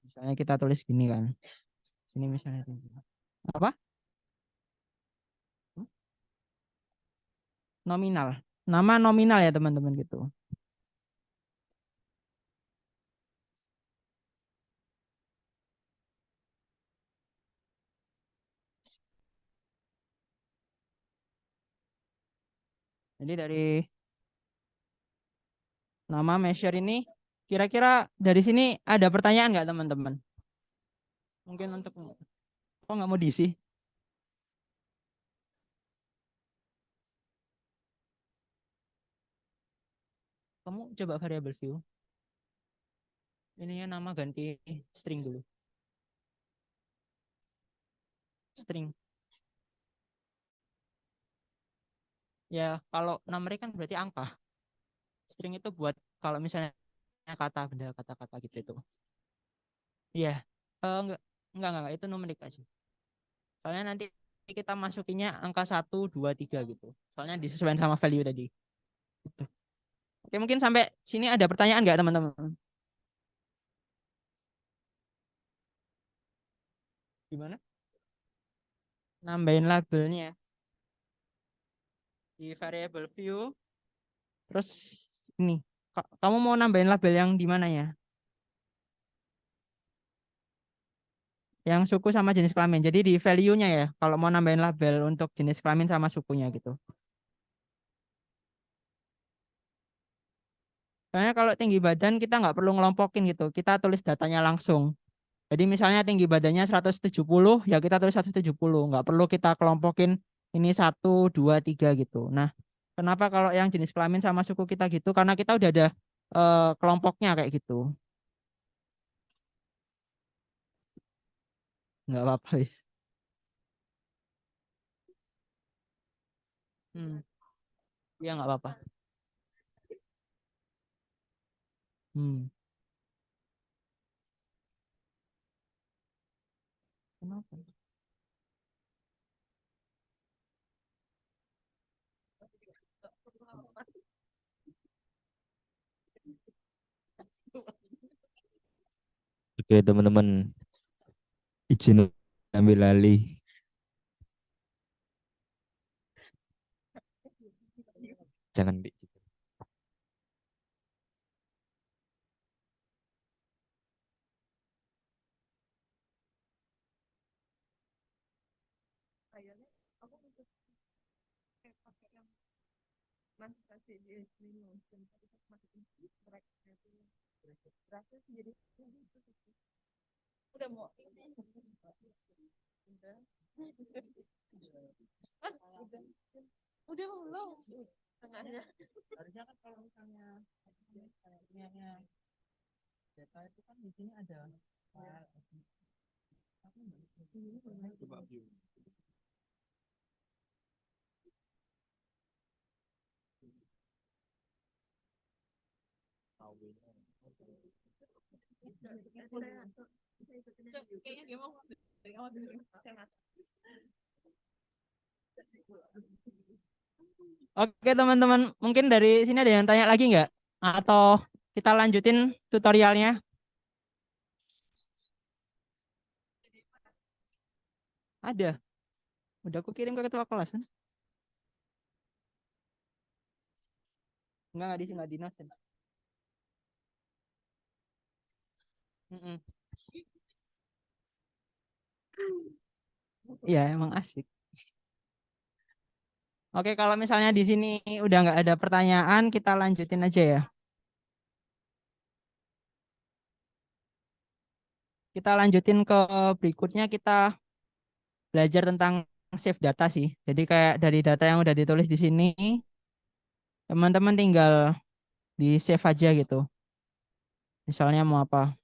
Misalnya kita tulis gini kan. Ini misalnya apa? Nominal. Nama nominal ya teman-teman gitu. Jadi dari nama measure ini kira-kira dari sini ada pertanyaan nggak teman-teman? Mungkin untuk kok nggak mau diisi? Kamu coba variable view. Ini ya nama ganti string dulu. String. Ya kalau numeric kan berarti angka. String itu buat kalau misalnya kata benda kata-kata gitu itu. Iya. Enggak, itu numerik aja. Soalnya nanti kita masukinnya angka 1, 2, 3 gitu. Soalnya disesuaikan sama value tadi. Gitu. Oke, mungkin sampai sini ada pertanyaan nggak teman-teman? Gimana? Nambahin labelnya di variable view. Terus ini, kamu mau nambahin label yang di mana ya? Yang suku sama jenis kelamin. Jadi di value-nya ya, kalau mau nambahin label untuk jenis kelamin sama sukunya gitu. Soalnya kalau tinggi badan kita nggak perlu ngelompokin gitu. Kita tulis datanya langsung. Jadi misalnya tinggi badannya 170, ya kita tulis 170. Nggak perlu kita kelompokin ini 1, 2, 3 gitu. Nah, kenapa kalau yang jenis kelamin sama suku kita gitu? Karena kita udah ada kelompoknya kayak gitu. Nggak apa-apa, wis. Hmm, iya nggak apa-apa. Hmm. Kenapa? Oke teman-teman, izin ambil alih. Jangan di. Udah mau mas udah belum tengahnya. Harusnya kan kalau misalnya data itu kan di sini ada Coba view. Kayaknya dia mau dari awal dulu. Oke teman-teman, mungkin dari sini ada yang tanya lagi nggak? Atau kita lanjutin tutorialnya? Ada. Udah aku kirim ke ketua kelas kan? Enggak di sini, nggak di notes. Mm-mm. Iya, emang asik. Oke, kalau misalnya di sini udah nggak ada pertanyaan, kita lanjutin aja ya. Kita lanjutin ke berikutnya, kita belajar tentang save data sih. Jadi kayak dari data yang udah ditulis di sini, teman-teman tinggal di save aja gitu. Misalnya mau apa?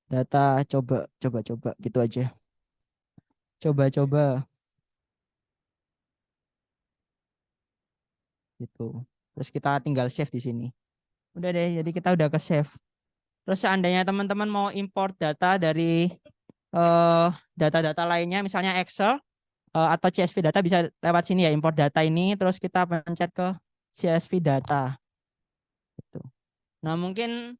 Data coba gitu aja. Coba gitu. Terus kita tinggal save di sini. Udah deh, jadi kita udah ke save. Terus seandainya teman-teman mau import data dari eh, data-data lainnya, misalnya Excel atau CSV data bisa lewat sini ya, import data ini, terus kita pencet ke CSV data. Gitu. Nah mungkin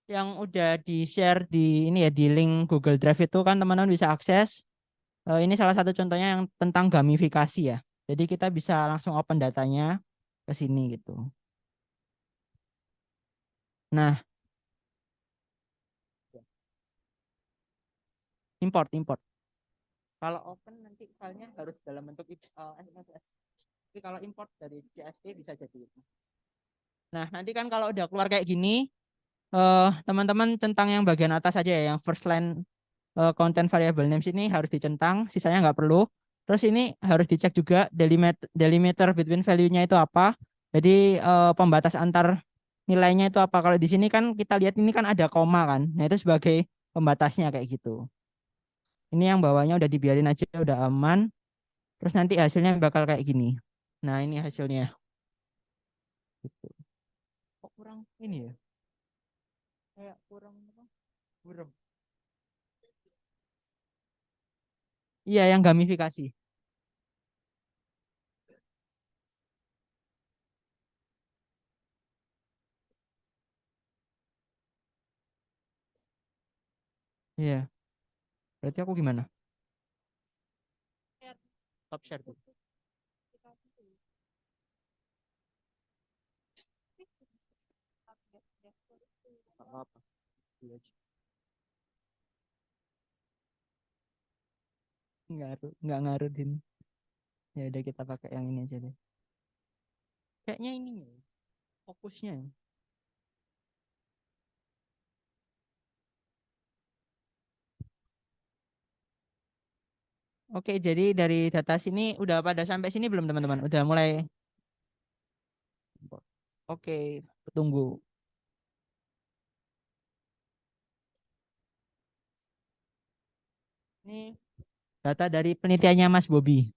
yang udah di-share di ini ya di link Google Drive itu kan teman-teman bisa akses. Ini salah satu contohnya yang tentang gamifikasi ya. Jadi kita bisa langsung open datanya ke sini gitu. Nah, import. Kalau open nanti filenya harus dalam bentuk XML. Tapi kalau import dari CSV bisa jadi itu. Nah, nanti kan kalau udah keluar kayak gini, teman-teman centang yang bagian atas aja ya, yang first line content variable names ini harus dicentang, sisanya nggak perlu. Terus ini harus dicek juga delimiter between value-nya itu apa. Jadi pembatas antar nilainya itu apa. Kalau di sini kan kita lihat ini kan ada koma kan. Nah, itu sebagai pembatasnya kayak gitu. Ini yang bawahnya udah dibiarin aja, udah aman. Terus nanti hasilnya bakal kayak gini. Nah, ini hasilnya. Gitu. Kok kurang ini ya? Kayak kurang apa? Burem. Iya, yang gamifikasi. Iya. Berarti aku gimana? Top share tuh. Nggak apa-apa. Iya aja. Nggak ngaruhin. Ya udah kita pakai yang ini aja deh. Kayaknya ini ya, fokusnya. Oke, jadi dari data sini udah pada sampai sini belum teman-teman? Udah mulai. Oke, tunggu. Ini data dari penelitiannya Mas Bobi.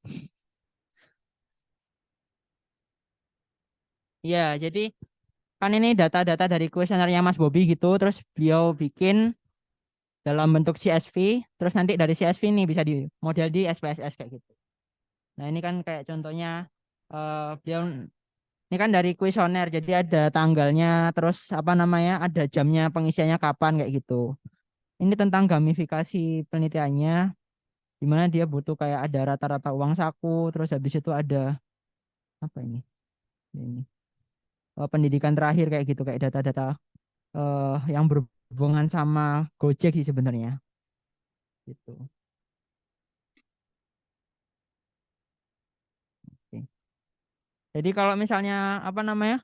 Iya, jadi kan ini data-data dari kuesionernya Mas Bobi gitu, terus beliau bikin dalam bentuk CSV, terus nanti dari CSV ini bisa di model di SPSS kayak gitu. Nah, ini kan kayak contohnya beliau ini kan dari kuesioner, jadi ada tanggalnya, terus apa namanya, ada jamnya pengisiannya kapan kayak gitu. Ini tentang gamifikasi penelitiannya, di mana dia butuh kayak ada rata-rata uang saku, terus habis itu ada apa ini? Ini pendidikan terakhir kayak gitu, kayak data-data yang berhubungan sama Gojek sih sebenarnya. Gitu. Oke. Jadi kalau misalnya apa namanya?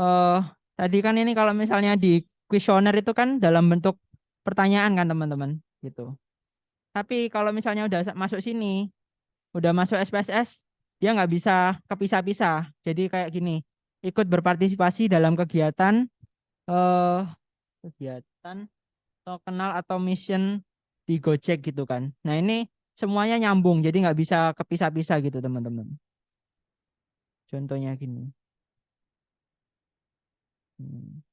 eh Tadi kan ini kalau misalnya di kuesioner itu kan dalam bentuk pertanyaan kan teman-teman gitu. Tapi kalau misalnya udah masuk sini, udah masuk SPSS, dia nggak bisa kepisah-pisah. Jadi kayak gini, ikut berpartisipasi dalam kegiatan eh kegiatan atau kenal atau mission di Gojek gitu kan. Nah ini semuanya nyambung, jadi nggak bisa kepisah-pisah gitu teman-teman. Contohnya gini. Hmm.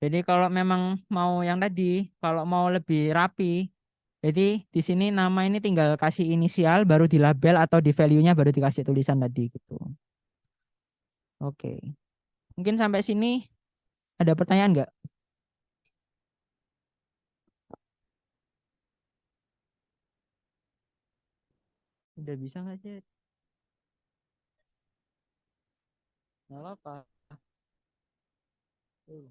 Jadi kalau memang mau yang tadi, kalau mau lebih rapi, jadi di sini nama ini tinggal kasih inisial, baru di label atau di value-nya baru dikasih tulisan tadi gitu. Oke, mungkin sampai sini ada pertanyaan nggak? Udah bisa nggak sih? Nggak apa-apa. Tuh.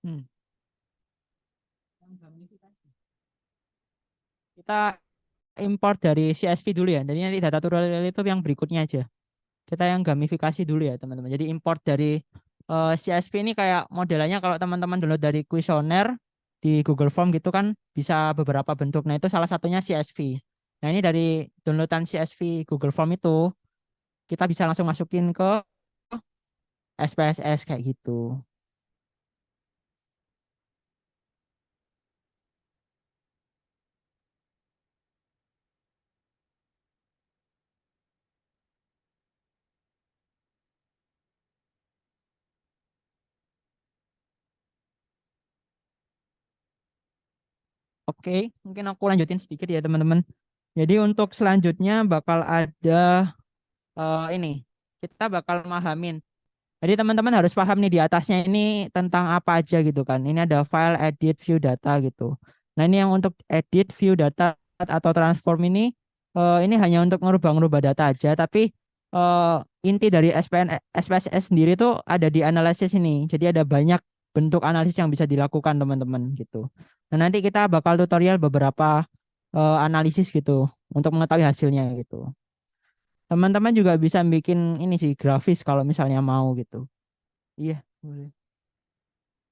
Hmm. Kita import dari CSV dulu ya. Jadi nanti data tutorial itu yang berikutnya aja. Kita yang gamifikasi dulu ya teman-teman. Jadi import dari CSV ini kayak modelannya kalau teman-teman download dari kuesioner di Google Form gitu kan bisa beberapa bentuk. Nah itu salah satunya CSV. Nah ini dari downloadan CSV Google Form itu kita bisa langsung masukin ke SPSS kayak gitu. Oke, mungkin aku lanjutin sedikit ya teman-teman. Jadi untuk selanjutnya bakal ada ini kita bakal mahamin. Jadi teman-teman harus paham nih di atasnya ini tentang apa aja gitu kan. Ini ada file, edit, view data gitu. Nah ini yang untuk edit, view data atau transform ini hanya untuk ngerubah-ngerubah data aja. Tapi eh, inti dari SPSS sendiri tuh ada di analisis ini. Jadi ada banyak bentuk analisis yang bisa dilakukan teman-teman gitu. Nah nanti kita bakal tutorial beberapa analisis gitu untuk mengetahui hasilnya gitu. Teman-teman juga bisa bikin ini sih grafis kalau misalnya mau gitu. Iya, boleh.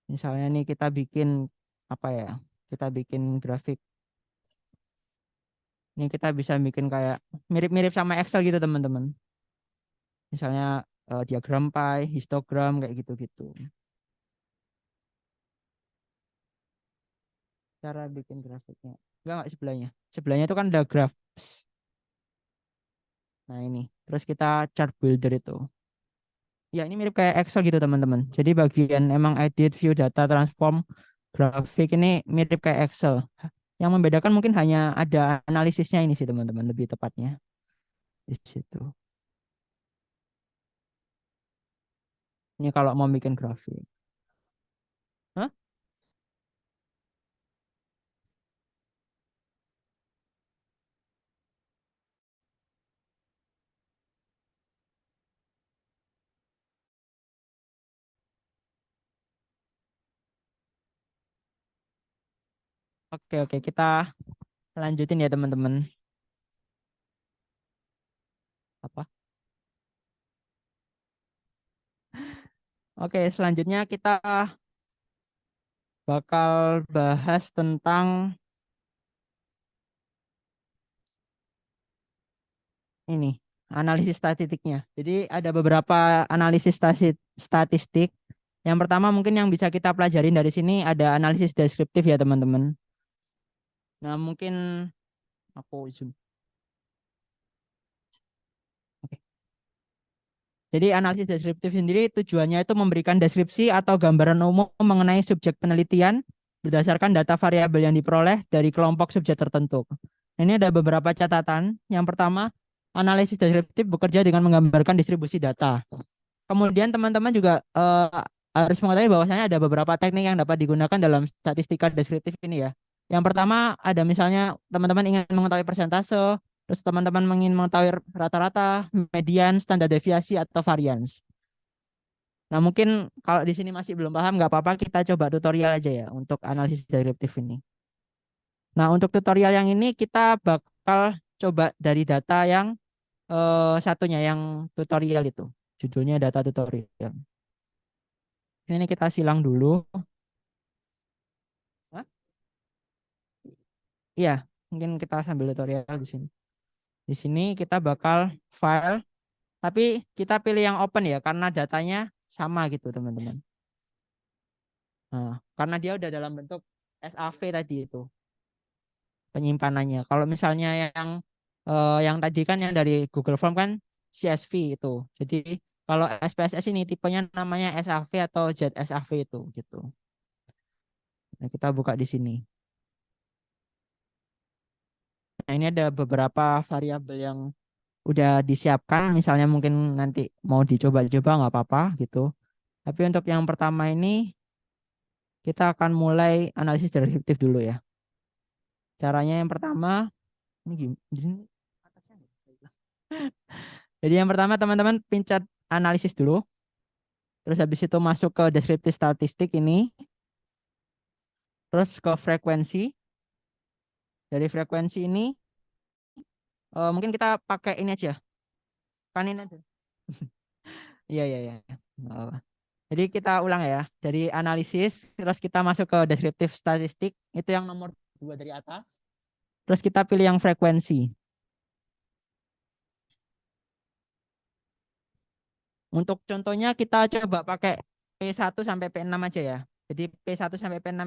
Misalnya nih kita bikin apa ya? Kita bikin grafik. Ini kita bisa bikin kayak mirip-mirip sama Excel gitu teman-teman. Misalnya diagram pie, histogram kayak gitu-gitu. Cara bikin grafiknya. Enggak sebelahnya. Sebelahnya itu kan ada graph. Nah ini. Terus kita chart builder itu. Ya ini mirip kayak Excel gitu teman-teman. Jadi bagian emang edit, view data, transform, grafik ini mirip kayak Excel. Yang membedakan mungkin hanya ada analisisnya ini sih teman-teman, lebih tepatnya di situ. Ini kalau mau bikin grafik. Hah? Oke, oke, kita lanjutin ya teman-teman. Apa? Oke, selanjutnya kita bakal bahas tentang ini, analisis statistiknya. Jadi ada beberapa analisis statistik. Yang pertama mungkin yang bisa kita pelajarin dari sini ada analisis deskriptif ya teman-teman. Nah, mungkin aku zoom. Oke. Jadi analisis deskriptif sendiri tujuannya itu memberikan deskripsi atau gambaran umum mengenai subjek penelitian berdasarkan data variabel yang diperoleh dari kelompok subjek tertentu. Nah, ini ada beberapa catatan. Yang pertama, analisis deskriptif bekerja dengan menggambarkan distribusi data. Kemudian teman-teman juga harus mengetahui bahwasanya ada beberapa teknik yang dapat digunakan dalam statistika deskriptif ini ya. Yang pertama ada misalnya teman-teman ingin mengetahui persentase, terus teman-teman ingin mengetahui rata-rata, median, standar deviasi atau varians. Nah mungkin kalau di sini masih belum paham nggak apa-apa kita coba tutorial aja ya untuk analisis deskriptif ini. Nah untuk tutorial yang ini kita bakal coba dari data yang satunya yang tutorial itu. Judulnya data tutorial. Ini kita silang dulu. Hah? Iya, mungkin kita sambil tutorial di sini. Di sini kita bakal file, tapi kita pilih yang open ya, karena datanya sama gitu teman-teman. Nah, karena dia udah dalam bentuk SAV tadi itu penyimpanannya. Kalau misalnya yang yang tadi kan yang dari Google Form kan CSV itu. Jadi kalau SPSS ini tipenya namanya SAV atau ZSAV itu gitu. Nah, kita buka di sini. Nah, ini ada beberapa variabel yang udah disiapkan, misalnya mungkin nanti mau dicoba-coba nggak apa-apa gitu. Tapi untuk yang pertama ini kita akan mulai analisis deskriptif dulu ya. Caranya yang pertama ini gimana? Jadi yang pertama teman-teman pencet analisis dulu. Terus habis itu masuk ke deskriptif statistik ini. Terus ke frekuensi. Dari frekuensi ini mungkin kita pakai ini aja. Kan ini aja. Iya, iya, iya. Nggak apa-apa. Jadi kita ulang ya. Dari analisis, terus kita masuk ke deskriptif statistik. Itu yang nomor 2 dari atas. Terus kita pilih yang frekuensi. Untuk contohnya kita coba pakai P1 sampai P6 aja ya. Jadi P1 sampai P6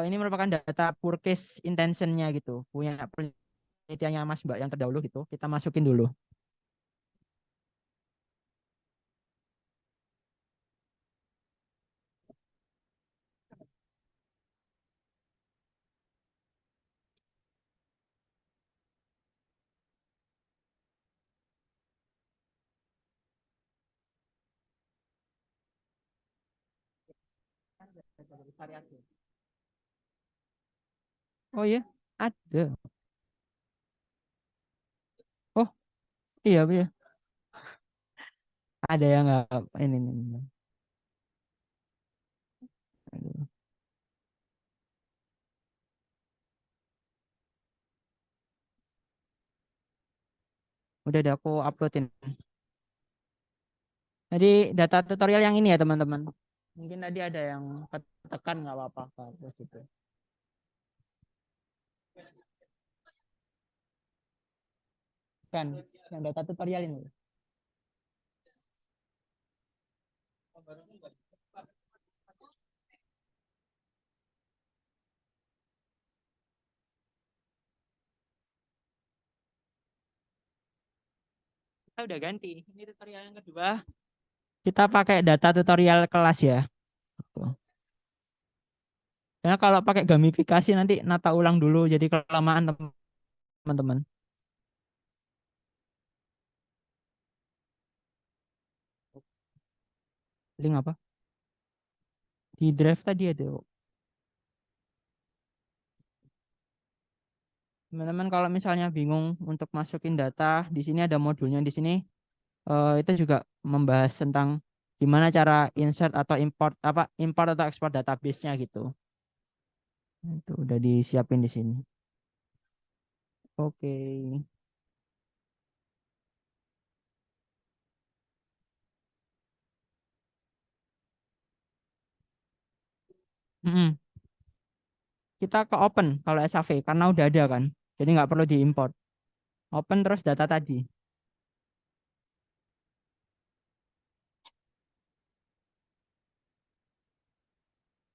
ini merupakan data purchase intentionnya gitu. Punya penelitiannya Mas Mbak yang terdahulu gitu. Kita masukin dulu. Oh iya, ada. Oh iya, iya. Ada yang nggak ini. Aduh. Udah aku uploadin. Jadi data tutorial yang ini ya teman-teman. Mungkin tadi ada yang ketekan nggak apa-apa terus gitu. Kan yang data tutorial ini. Kita udah ganti. Ini tutorial yang kedua. Kita pakai data tutorial kelas ya. Tuh. Karena kalau pakai gamifikasi nanti nata ulang dulu jadi kelamaan teman-teman. Link apa? Di drive tadi ada. Teman-teman kalau misalnya bingung untuk masukin data, di sini ada modulnya di sini. Itu juga membahas tentang gimana cara insert atau import atau ekspor database-nya gitu. Itu udah disiapin di sini. Oke. Mm-mm. Kita ke open kalau SAV karena udah ada kan. Jadi nggak perlu diimport. Open terus data tadi.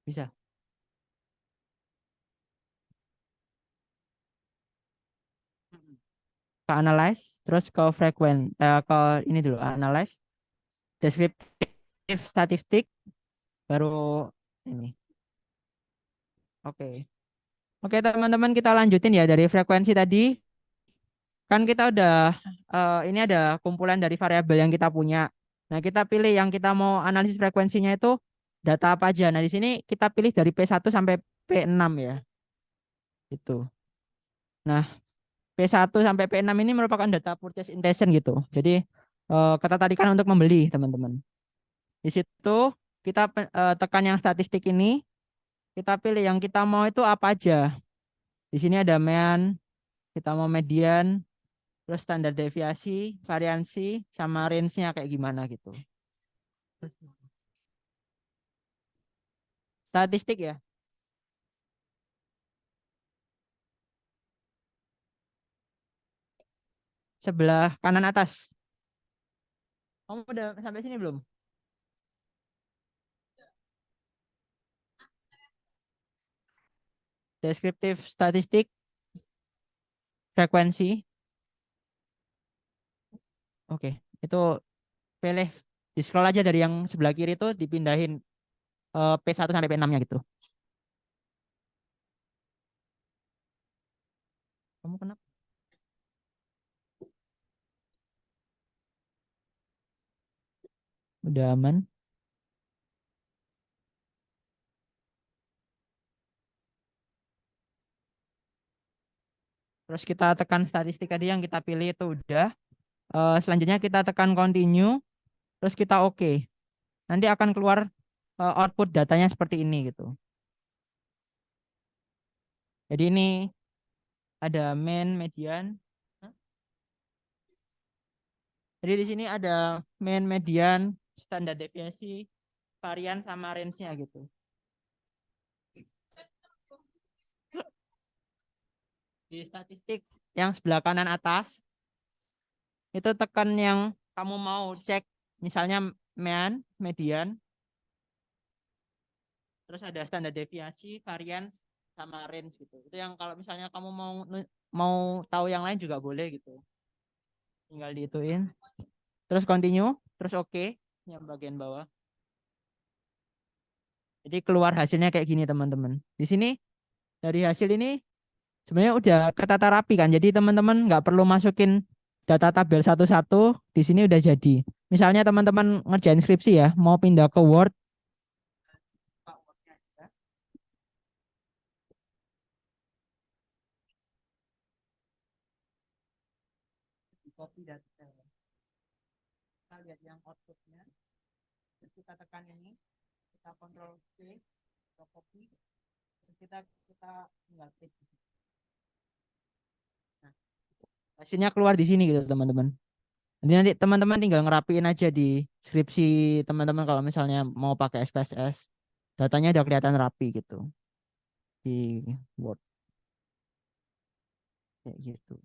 Bisa. Mm-mm. Ke analyze, terus ke ke ini dulu, analyze, deskriptif statistik, baru ini. Oke. Oke teman-teman kita lanjutin ya dari frekuensi tadi. Kan kita udah ini ada kumpulan dari variabel yang kita punya. Nah, kita pilih yang kita mau analisis frekuensinya itu data apa aja. Nah, di sini kita pilih dari P1 sampai P6 ya. Itu. Nah, P1 sampai P6 ini merupakan data purchase intention gitu. Jadi ketertarikan untuk membeli, teman-teman. Di situ kita tekan yang statistik ini, kita pilih yang kita mau itu apa aja. Di sini ada mean, kita mau median, terus standar deviasi, variansi, sama range-nya kayak gimana gitu. Statistik ya. Sebelah kanan atas. Kamu udah sampai sini belum? Deskriptif statistik, frekuensi. Oke, itu pilih di scroll aja dari yang sebelah kiri itu dipindahin P1 sampai P6-nya gitu. Kamu kenapa? Udah aman? Terus kita tekan statistik tadi yang kita pilih itu udah. Selanjutnya kita tekan continue, terus kita oke. Nanti akan keluar output datanya seperti ini gitu. Jadi ini ada main, median. Hah? Jadi di sini ada main, median, standar deviasi, varian sama range-nya gitu. Di statistik yang sebelah kanan atas itu tekan yang kamu mau cek, misalnya mean, median, terus ada standar deviasi, varian sama range gitu. Itu yang kalau misalnya kamu mau tahu yang lain juga boleh gitu. Tinggal diituin. Terus continue, terus oke, yang bagian bawah. Jadi keluar hasilnya kayak gini teman-teman. Di sini dari hasil ini sebenarnya udah ketata rapi kan. Jadi teman-teman nggak perlu masukin data tabel satu-satu. Di sini udah jadi. Misalnya teman-teman ngerjain skripsi ya, mau pindah ke Word. Copy data. Kita lihat yang outputnya. Terus kita tekan ini, kita Ctrl C, kita copy, terus kita tinggal paste. Nah, hasilnya keluar di sini gitu teman-teman. Nanti teman-teman tinggal ngerapiin aja di skripsi teman-teman kalau misalnya mau pakai SPSS. Datanya udah kelihatan rapi gitu di Word kayak gitu.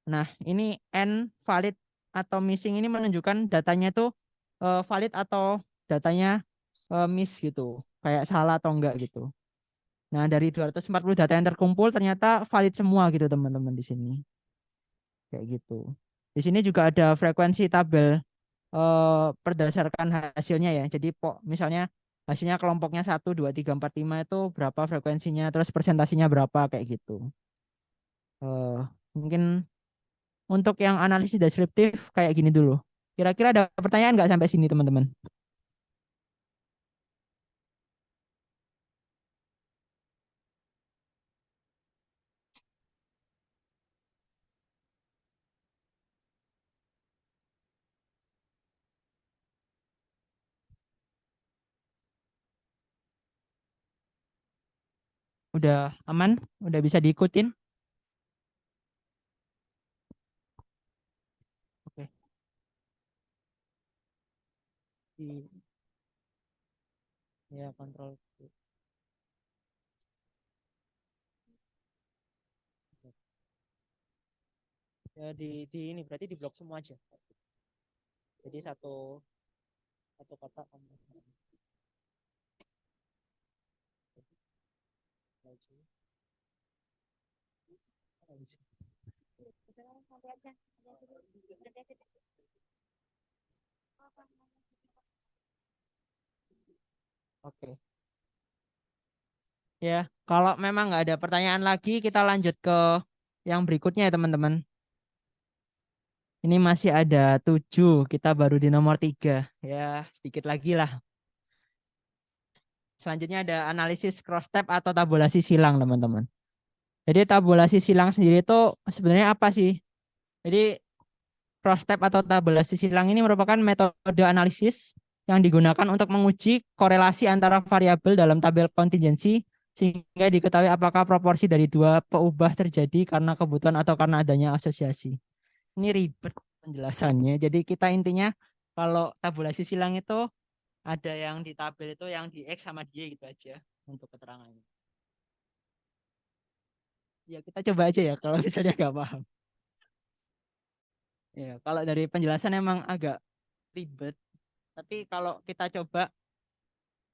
Nah, ini N valid atau missing ini menunjukkan datanya itu valid atau datanya miss gitu. Kayak salah atau enggak gitu. Nah, dari 240 data yang terkumpul ternyata valid semua gitu teman-teman di sini. Kayak gitu. Di sini juga ada frekuensi tabel berdasarkan hasilnya ya. Jadi misalnya hasilnya kelompoknya 1, 2, 3, 4, 5 itu berapa frekuensinya, terus presentasinya berapa kayak gitu. Mungkin untuk yang analisis deskriptif kayak gini dulu. Kira-kira ada pertanyaan nggak sampai sini teman-teman? Udah aman? Udah bisa diikutin? Oke. Ya, kontrol. Ya, di ini berarti di blok semua aja. Jadi satu kotak kamu. Oke. Ya, kalau memang nggak ada pertanyaan lagi, kita lanjut ke yang berikutnya ya teman-teman. Ini masih ada 7, kita baru di nomor 3. Ya, sedikit lagi lah. Selanjutnya ada analisis cross tab atau tabulasi silang teman-teman. Jadi tabulasi silang sendiri itu sebenarnya apa sih? Jadi cross tab atau tabulasi silang ini merupakan metode analisis yang digunakan untuk menguji korelasi antara variabel dalam tabel kontingensi sehingga diketahui apakah proporsi dari dua peubah terjadi karena kebutuhan atau karena adanya asosiasi. Ini ribet penjelasannya. Jadi kita intinya kalau tabulasi silang itu ada yang di tabel itu yang di X sama Y gitu aja untuk keterangannya. Ya kita coba aja ya kalau misalnya nggak paham. Ya, kalau dari penjelasan emang agak ribet, tapi kalau kita coba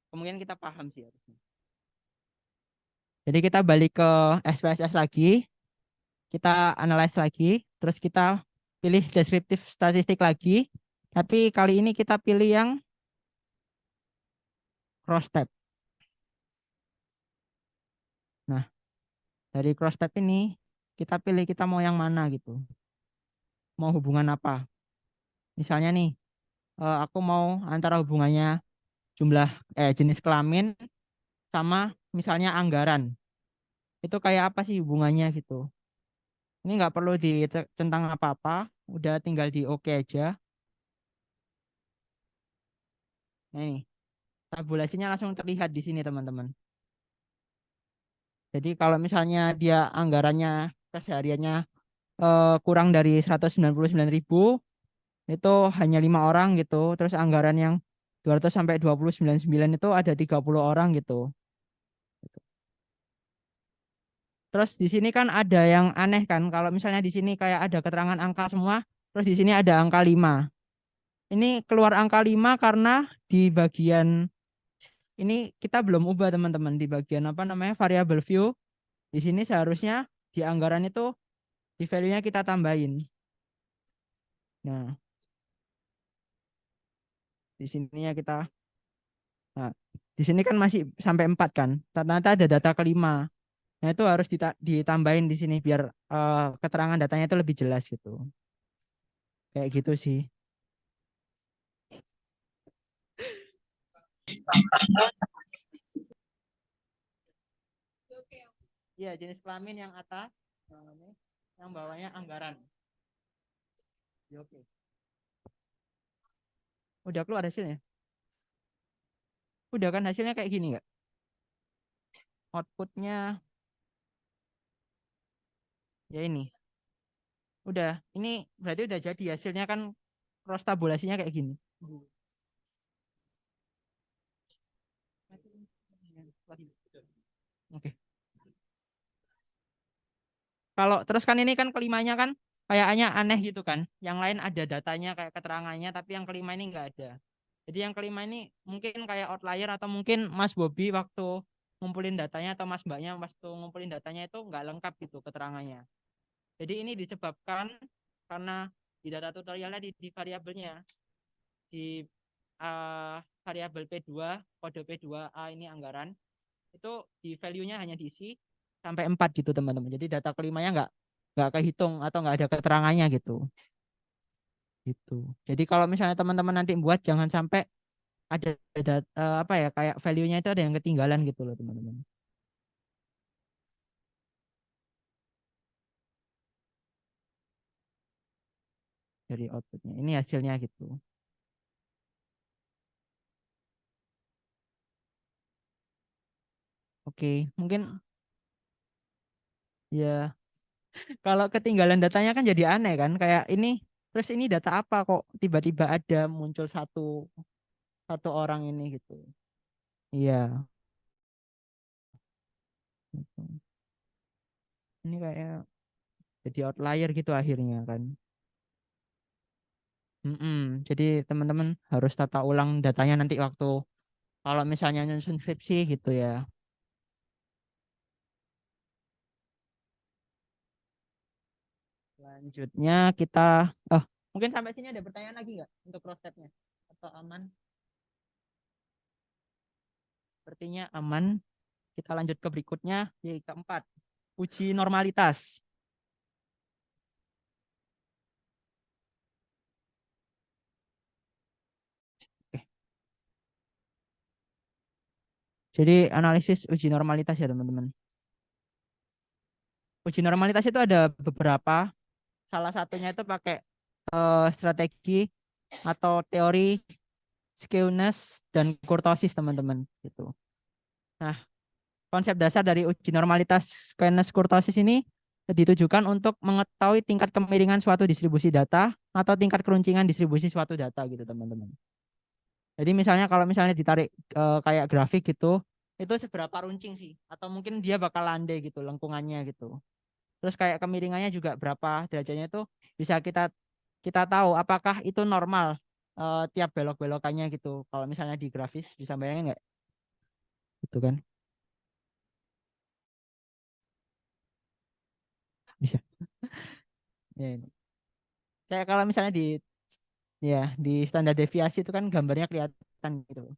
kemungkinan kita paham sih harusnya. Jadi kita balik ke SPSS lagi, kita analyze lagi, terus kita pilih deskriptif statistik lagi, tapi kali ini kita pilih yang cross tab. Nah, dari cross tab ini kita pilih kita mau yang mana gitu. Mau hubungan apa? Misalnya nih, aku mau antara hubungannya jumlah jenis kelamin sama misalnya anggaran. Itu kayak apa sih hubungannya gitu. Ini nggak perlu ditentang apa-apa, udah tinggal di oke aja. Nah, ini tabulasinya langsung terlihat di sini teman-teman. Jadi kalau misalnya dia anggarannya kesehariannya kurang dari 199.000 itu hanya 5 orang gitu. Terus anggaran yang 200 sampai 299 itu ada 30 orang gitu. Terus di sini kan ada yang aneh kan. Kalau misalnya di sini kayak ada keterangan angka semua, terus di sini ada angka 5. Ini keluar angka 5 karena di bagian ini kita belum ubah teman-teman di bagian apa namanya variable view. Di sini seharusnya di anggaran itu di value-nya kita tambahin. Nah, di sininya kita nah, di sini kan masih sampai 4 kan. Ternyata ada data kelima. Nah, itu harus ditambahin di sini biar keterangan datanya itu lebih jelas gitu. Kayak gitu sih. Oke. Iya, jenis kelamin yang atas, yang bawahnya anggaran. Ya, oke. Udah keluar hasilnya? Udah kan hasilnya kayak gini nggak? Outputnya ya ini. Udah, ini berarti udah jadi hasilnya kan cross tabulasinya kayak gini. Oke. Kalau terus kan ini kan kelimanya kan kayaknya aneh gitu kan. Yang lain ada datanya kayak keterangannya, tapi yang kelima ini nggak ada. Jadi yang kelima ini mungkin kayak outlier atau mungkin Mas Bobby waktu ngumpulin datanya atau Mas Mbaknya waktu ngumpulin datanya itu nggak lengkap gitu keterangannya. Jadi ini disebabkan karena di data tutorialnya di variabelnya di variabel P2 kode P2A ini anggaran itu di value-nya hanya diisi sampai 4 gitu teman-teman. Jadi data kelimanya nggak kehitung atau nggak ada keterangannya gitu. Gitu. Jadi kalau misalnya teman-teman nanti buat jangan sampai ada apa ya kayak value-nya itu ada yang ketinggalan gitu loh teman-teman. Dari outputnya. Ini hasilnya gitu. Oke, mungkin ya kalau ketinggalan datanya kan jadi aneh kan kayak ini terus ini data apa kok tiba-tiba ada muncul satu satu orang ini gitu. Iya. Gitu. Ini kayak jadi outlier gitu akhirnya kan. Jadi teman-teman harus tata ulang datanya nanti waktu kalau misalnya nyusun skripsi gitu ya. Selanjutnya kita, oh mungkin sampai sini ada pertanyaan lagi nggak untuk prosesnya atau aman? Sepertinya aman. Kita lanjut ke berikutnya, yang keempat, uji normalitas. Oke. Jadi analisis uji normalitas ya teman-teman. Uji normalitas itu ada beberapa. Salah satunya itu pakai strategi atau teori skewness dan kurtosis teman-teman. Gitu. Nah, konsep dasar dari uji normalitas skewness kurtosis ini ditujukan untuk mengetahui tingkat kemiringan suatu distribusi data atau tingkat keruncingan distribusi suatu data gitu teman-teman. Jadi misalnya kalau misalnya ditarik kayak grafik gitu, itu seberapa runcing sih? Atau mungkin dia bakal landai gitu lengkungannya gitu. Terus kayak kemiringannya juga berapa derajatnya itu bisa kita kita tahu apakah itu normal tiap belok-belokannya gitu. Kalau misalnya di grafis bisa bayangin nggak? Gitu kan? Bisa. Ya, ini. Kayak kalau misalnya ya di standar deviasi itu kan gambarnya kelihatan gitu.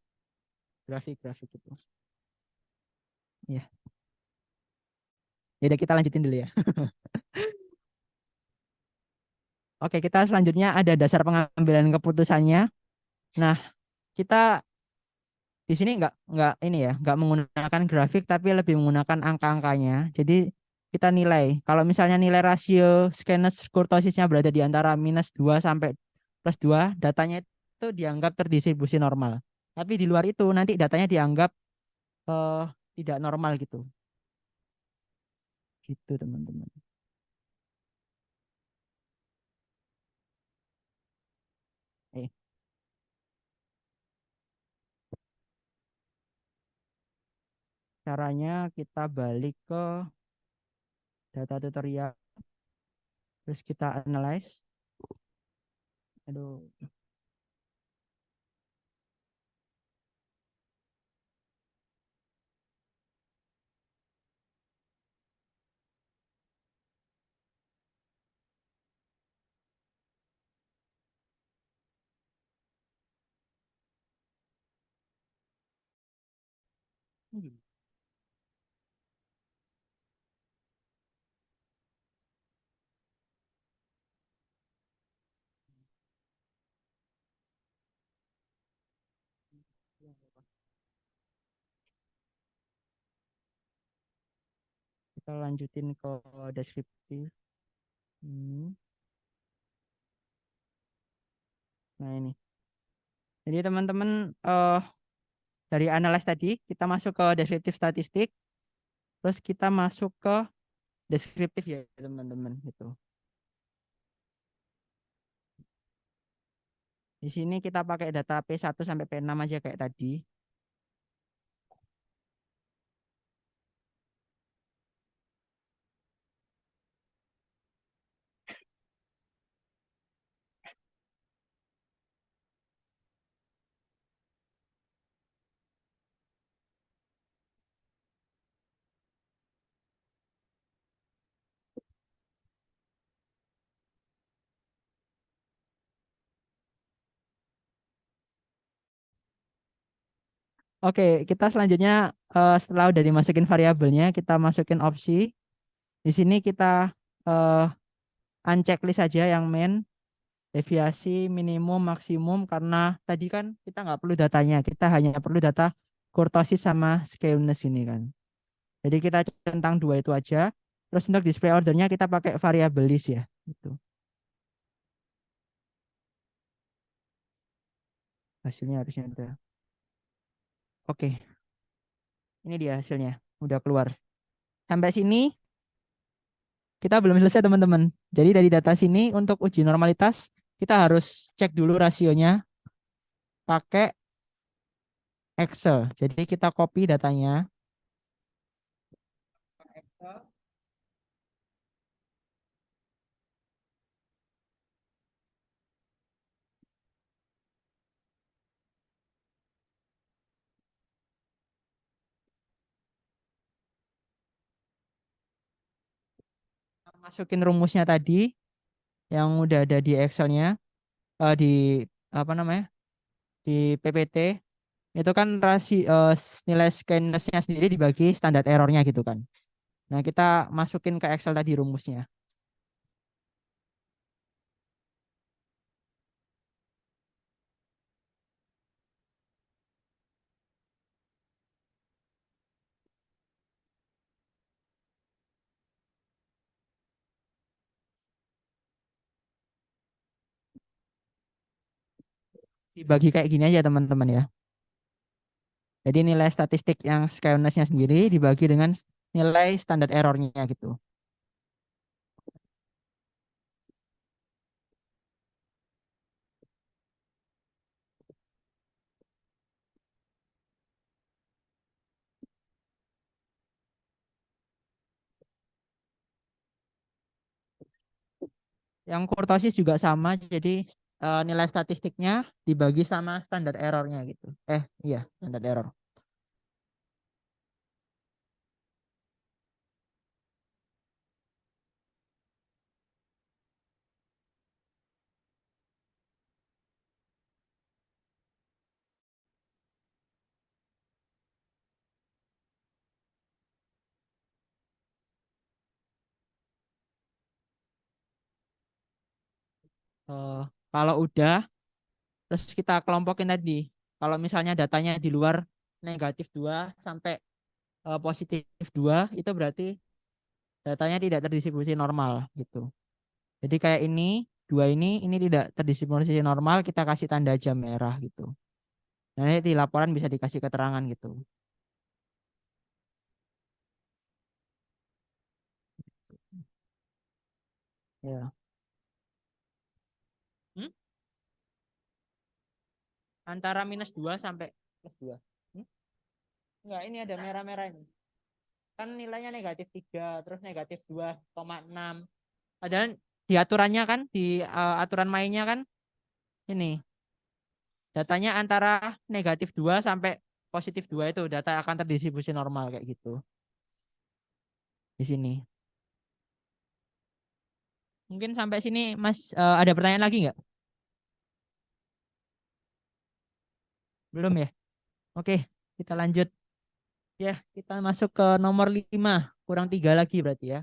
Grafik-grafik itu. Ya. Ya udah kita lanjutin dulu ya. Oke, kita selanjutnya ada dasar pengambilan keputusannya. Nah, kita di sini nggak ini ya, nggak menggunakan grafik tapi lebih menggunakan angka-angkanya. Jadi kita nilai. Kalau misalnya nilai rasio skenes kurtosisnya berada di antara -2 sampai +2, datanya itu dianggap terdistribusi normal. Tapi di luar itu nanti datanya dianggap eh, tidak normal gitu. Gitu teman-teman. Eh, caranya kita balik ke data tutorial, terus kita analyze. Aduh. Kita lanjutin ke deskriptif. Hmm. Nah ini. Jadi teman-teman dari analyze tadi kita masuk ke deskriptif statistik, terus kita masuk ke deskriptif ya teman-teman gitu. Di sini kita pakai data P1 sampai P6 aja kayak tadi. Oke, kita selanjutnya setelah udah dimasukin variabelnya, kita masukin opsi. Di sini kita eh, unchecklist saja yang main, deviasi minimum maksimum, karena tadi kan kita nggak perlu datanya, kita hanya perlu data kurtosis sama skewness ini kan. Jadi kita centang dua itu aja. Terus untuk display ordernya kita pakai variabel list ya. Gitu. Hasilnya harusnya ada. Oke, ini dia hasilnya. Udah keluar. Sampai sini kita belum selesai teman-teman. Jadi dari data sini untuk uji normalitas kita harus cek dulu rasionya pakai Excel. Jadi kita copy datanya. Masukin rumusnya tadi yang udah ada di Excelnya, di apa namanya, di PPT. Itu kan nilai skenesnya sendiri dibagi standar errornya gitu kan. Nah, kita masukin ke Excel tadi rumusnya. Dibagi kayak gini aja teman-teman ya. Jadi nilai statistik yang skewness-nya sendiri dibagi dengan nilai standar errornya gitu. Yang kurtosis juga sama, jadi nilai statistiknya dibagi sama standar errornya gitu. Iya, standar error. Eh, kalau udah, terus kita kelompokin tadi. Kalau misalnya datanya di luar -2 sampai +2, itu berarti datanya tidak terdistribusi normal gitu. Jadi kayak ini tidak terdistribusi normal, kita kasih tanda jam merah gitu. Nah, ini di laporan bisa dikasih keterangan gitu. Ya. Hmm? Antara -2 sampai +2. Enggak, ini ada merah-merah ini. Kan nilainya -3, terus -2,6. Padahal di aturannya kan, di aturan mainnya kan, ini datanya antara -2 sampai +2 itu data akan terdistribusi normal kayak gitu. Di sini. Mungkin sampai sini Mas ada pertanyaan lagi nggak? Belum ya? Oke, kita lanjut. Ya, kita masuk ke nomor 5. Kurang 3 lagi berarti ya.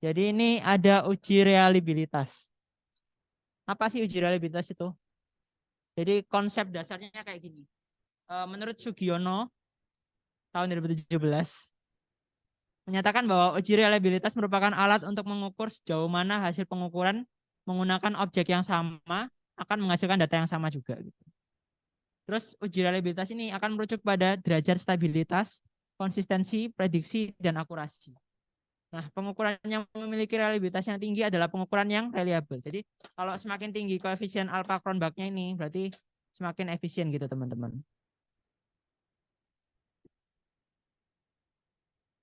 Jadi ini ada uji reliabilitas. Apa sih uji reliabilitas itu? Jadi konsep dasarnya kayak gini. Menurut Sugiono tahun 2017 menyatakan bahwa uji reliabilitas merupakan alat untuk mengukur sejauh mana hasil pengukuran menggunakan objek yang sama akan menghasilkan data yang sama juga gitu. Terus uji reliabilitas ini akan merujuk pada derajat stabilitas, konsistensi, prediksi, dan akurasi. Nah, pengukuran yang memiliki reliabilitas yang tinggi adalah pengukuran yang reliable. Jadi, kalau semakin tinggi koefisien alpha Cronbach-nya ini, berarti semakin efisien gitu, teman-teman.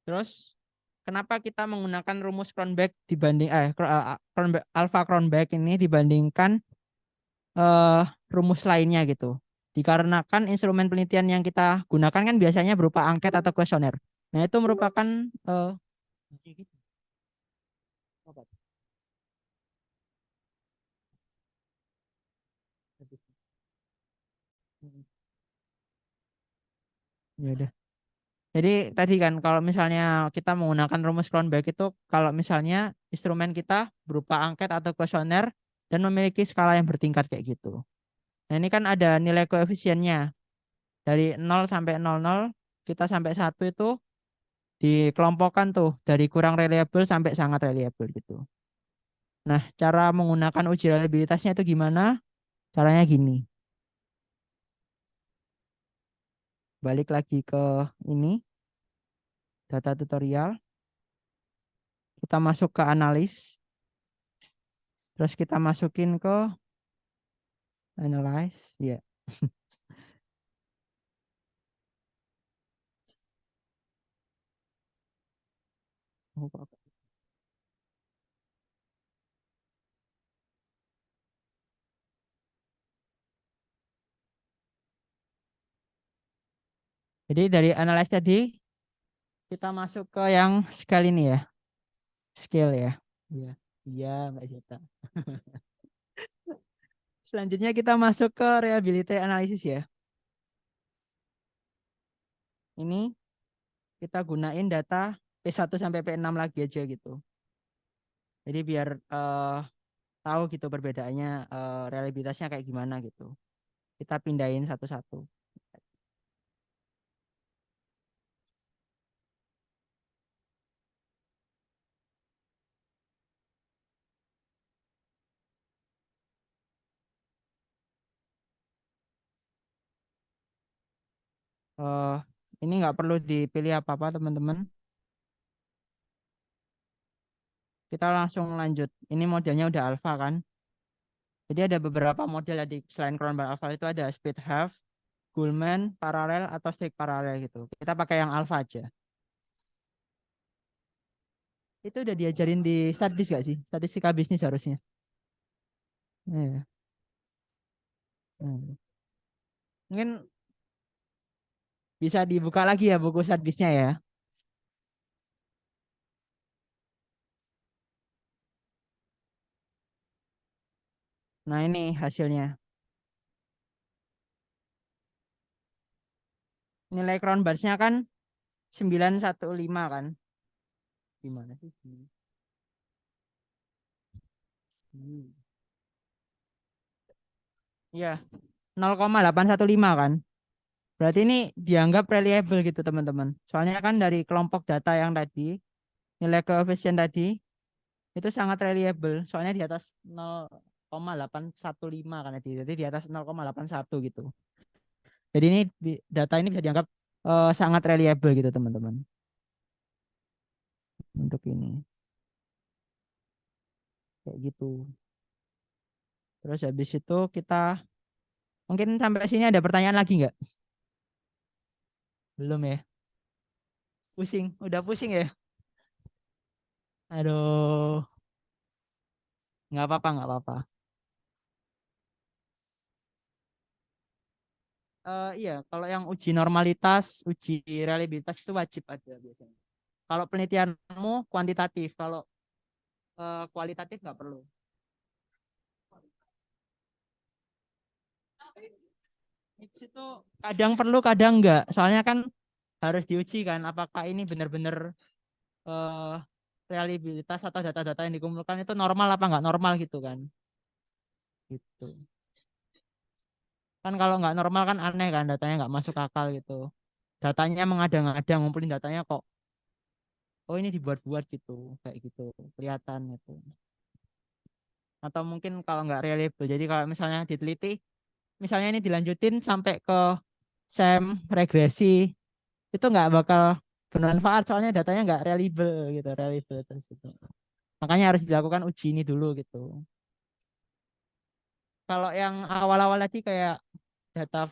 Terus, kenapa kita menggunakan rumus Cronbach dibanding alpha Cronbach ini dibandingkan rumus lainnya gitu? Dikarenakan instrumen penelitian yang kita gunakan kan biasanya berupa angket atau kuesioner. Nah, itu merupakan ya udah. Jadi tadi kan kalau misalnya kita menggunakan rumus Cronbach itu kalau misalnya instrumen kita berupa angket atau kuesioner dan memiliki skala yang bertingkat kayak gitu. Nah, ini kan ada nilai koefisiennya. Dari 0 sampai 00, kita sampai 1 itu dikelompokkan tuh dari kurang reliable sampai sangat reliable gitu. Nah, cara menggunakan uji reliabilitasnya itu gimana? Caranya gini. Balik lagi ke ini, data tutorial. Kita masuk ke analis. Terus kita masukin ke analyze, ya. Jadi dari analyze tadi kita masuk ke yang scale ini ya. Scale ya. Iya. Iya, Mbak Zeta. Selanjutnya kita masuk ke reliability analysis ya. Ini kita gunain data P1 sampai P6 lagi aja gitu. Jadi biar tahu gitu perbedaannya reliabilitasnya kayak gimana gitu. Kita pindahin satu-satu. Eh ini nggak perlu dipilih apa-apa teman-teman. Kita langsung lanjut. Ini modelnya udah alpha kan. Jadi ada beberapa model tadi selain Cronbach alpha itu ada speed half, Goldman, paralel atau strict paralel gitu. Kita pakai yang alpha aja. Itu udah diajarin di statistik gak sih? Statistika bisnis harusnya. Iya. Mungkin bisa dibuka lagi ya buku statistiknya ya. Nah ini hasilnya. Nilai Cronbach-nya kan 915 kan. Gimana sih? Hmm. Ya, 0,815 kan. Berarti ini dianggap reliable gitu teman-teman. Soalnya kan dari kelompok data yang tadi, nilai koefisien tadi itu sangat reliable. Soalnya di atas 0,815 kan tadi. Jadi di atas 0,81 gitu. Jadi ini data ini bisa dianggap sangat reliable gitu teman-teman. Untuk ini. Kayak gitu. Terus habis itu kita mungkin sampai sini ada pertanyaan lagi nggak? Belum ya? Pusing, udah pusing ya? Aduh, nggak apa-apa, nggak apa-apa. Iya, kalau yang uji normalitas, uji reliabilitas itu wajib ada biasanya. Kalau penelitianmu kuantitatif, kalau kualitatif nggak perlu. Mix itu kadang perlu, kadang enggak. Soalnya kan harus diuji kan, apakah ini benar-benar eh, reliabilitas atau data-data yang dikumpulkan itu normal apa enggak normal gitu kan. Gitu. Kan kalau nggak normal kan aneh kan, datanya nggak masuk akal gitu. Datanya mengada-ngada, ngumpulin datanya kok, oh ini dibuat-buat gitu, kayak gitu, kelihatan gitu. Atau mungkin kalau nggak reliable, jadi kalau misalnya diteliti, misalnya ini dilanjutin sampai ke SEM regresi, itu nggak bakal bermanfaat soalnya datanya nggak reliable gitu, reliable terus gitu. Makanya harus dilakukan uji ini dulu gitu. Kalau yang awal-awal tadi kayak data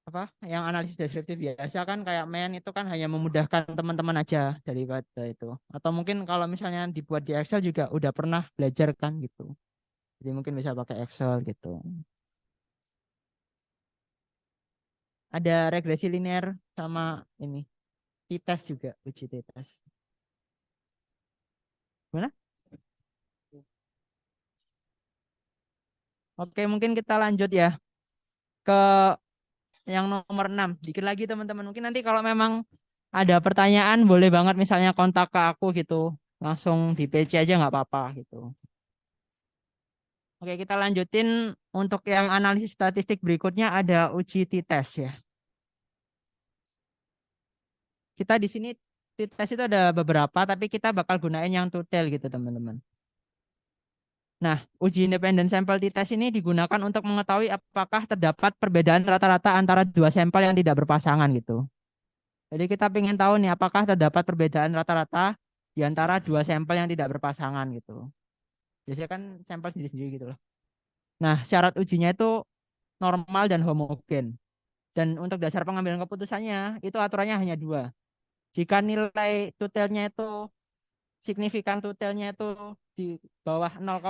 apa yang analisis deskriptif biasa kan kayak main itu kan hanya memudahkan teman-teman aja daripada itu. Atau mungkin kalau misalnya dibuat di Excel juga udah pernah belajar kan gitu. Jadi mungkin bisa pakai Excel gitu. Ada regresi linear sama ini t-test juga, uji t-test. Gimana? Oke, mungkin kita lanjut ya ke yang nomor 6. Dikit lagi teman-teman. Mungkin nanti kalau memang ada pertanyaan boleh banget misalnya kontak ke aku gitu. Langsung di PC aja nggak apa-apa gitu. Oke, kita lanjutin untuk yang analisis statistik berikutnya ada uji t-test ya. Kita di sini t-test itu ada beberapa tapi kita bakal gunain yang two-tail gitu teman-teman. Nah, uji independen sampel t-test ini digunakan untuk mengetahui apakah terdapat perbedaan rata-rata antara dua sampel yang tidak berpasangan gitu. Jadi kita ingin tahu nih apakah terdapat perbedaan rata-rata di antara dua sampel yang tidak berpasangan gitu. Biasanya kan sampel sendiri-sendiri gitu loh. Nah, syarat ujinya itu normal dan homogen. Dan untuk dasar pengambilan keputusannya itu aturannya hanya dua. Jika nilai tutelnya itu signifikan tutelnya itu di bawah 0,05,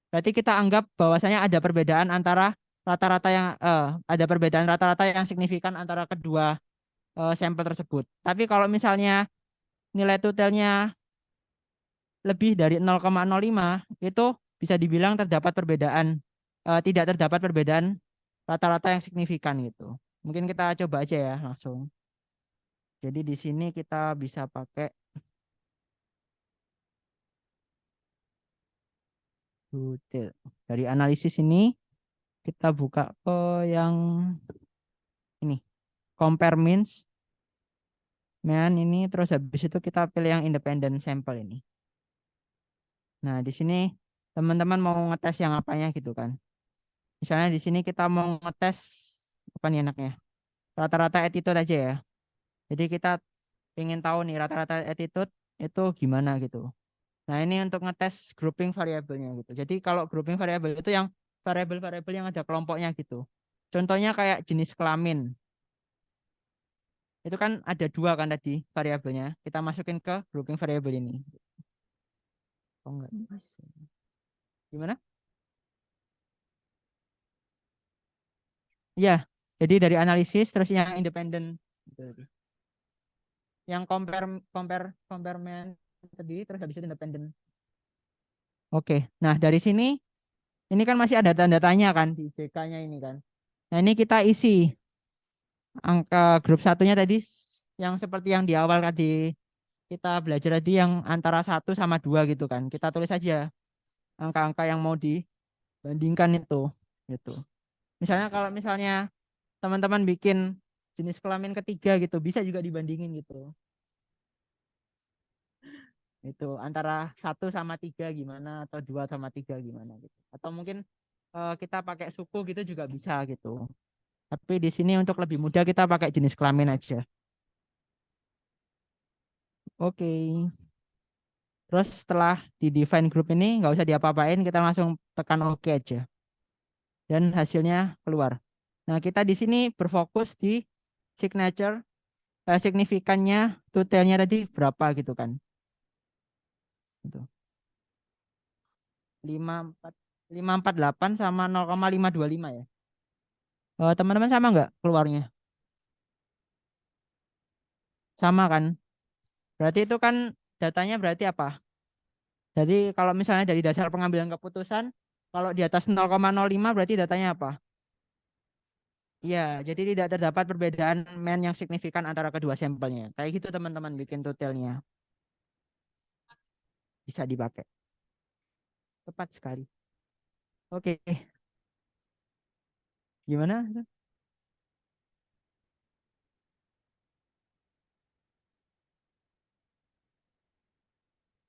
berarti kita anggap bahwasanya ada perbedaan antara rata-rata yang ada perbedaan rata-rata yang signifikan antara kedua sampel tersebut. Tapi kalau misalnya nilai tutelnya lebih dari 0,05 itu bisa dibilang terdapat perbedaan tidak terdapat perbedaan rata-rata yang signifikan gitu. Mungkin kita coba aja ya langsung. Jadi di sini kita bisa pakai tutel. Dari analisis ini kita buka ke yang ini compare means mean ini terus habis itu kita pilih yang independent sample ini. Nah, di sini teman-teman mau ngetes yang apanya gitu kan. Misalnya di sini kita mau ngetes apa nih enaknya? Rata-rata attitude aja ya. Jadi kita ingin tahu nih rata-rata attitude itu gimana gitu. Nah, ini untuk ngetes grouping variabelnya gitu. Jadi kalau grouping variabel itu yang variabel-variabel yang ada kelompoknya gitu. Contohnya kayak jenis kelamin. Itu kan ada dua kan tadi variabelnya. Kita masukin ke grouping variabel ini. Oh enggak bisa. Gimana? Iya, jadi dari analisis terus yang independen. Yang compare man tadi terus habis itu independen. Oke, nah dari sini ini kan masih ada tanda tanya kan di JK-nya ini kan. Nah ini kita isi angka grup satunya tadi yang seperti yang di awal tadi kita belajar tadi yang antara 1 sama 2 gitu kan. Kita tulis aja angka-angka yang mau dibandingkan itu. gitu. Misalnya kalau misalnya teman-teman bikin jenis kelamin ketiga gitu, bisa juga dibandingin gitu. Itu antara 1 sama 3 gimana atau 2 sama 3 gimana gitu. Atau mungkin kita pakai suku gitu juga bisa gitu. Tapi di sini untuk lebih mudah kita pakai jenis kelamin aja. Oke. Terus setelah di define group ini nggak usah diapa-apain, kita langsung tekan oke aja. Dan hasilnya keluar. Nah, kita di sini berfokus di signature, signifikannya, totalnya tadi berapa gitu kan. Gitu. 548 sama 0,525 ya. Teman-teman sama nggak keluarnya? Sama kan? Berarti itu kan datanya berarti apa? Jadi kalau misalnya dari dasar pengambilan keputusan, kalau di atas 0,05 berarti datanya apa? Iya, jadi tidak terdapat perbedaan mean yang signifikan antara kedua sampelnya. Kayak gitu teman-teman bikin totalnya. Bisa dipakai. Tepat sekali. Oke. Gimana?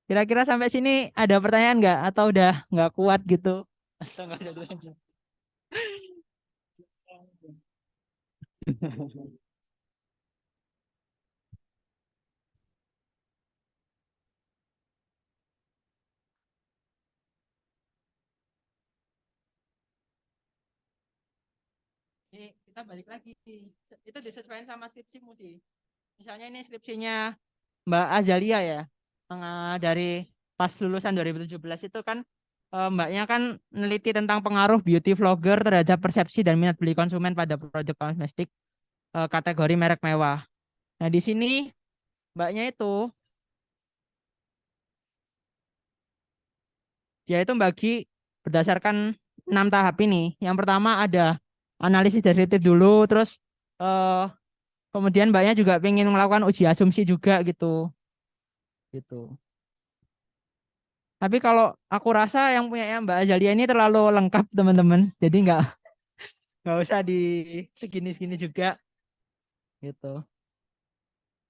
Kira-kira sampai sini ada pertanyaan nggak? Atau udah nggak kuat gitu? Atau nggak usah dilanjut? Ini kita balik lagi. Itu disesuaikan sama skripsimu sih. Misalnya ini skripsinya Mbak Azalia ya. Dari pas lulusan 2017 itu kan Mbaknya kan meneliti tentang pengaruh beauty vlogger terhadap persepsi dan minat beli konsumen pada produk kosmetik kategori merek mewah. Nah, di sini Mbaknya itu dia itu bagi berdasarkan 6 tahap ini. Yang pertama ada analisis deskriptif dulu, terus eh, kemudian Mbaknya juga ingin melakukan uji asumsi juga gitu. Gitu. Tapi kalau aku rasa yang punya Mbak Azalia ini terlalu lengkap teman-teman. Jadi nggak usah di segini-segini juga gitu.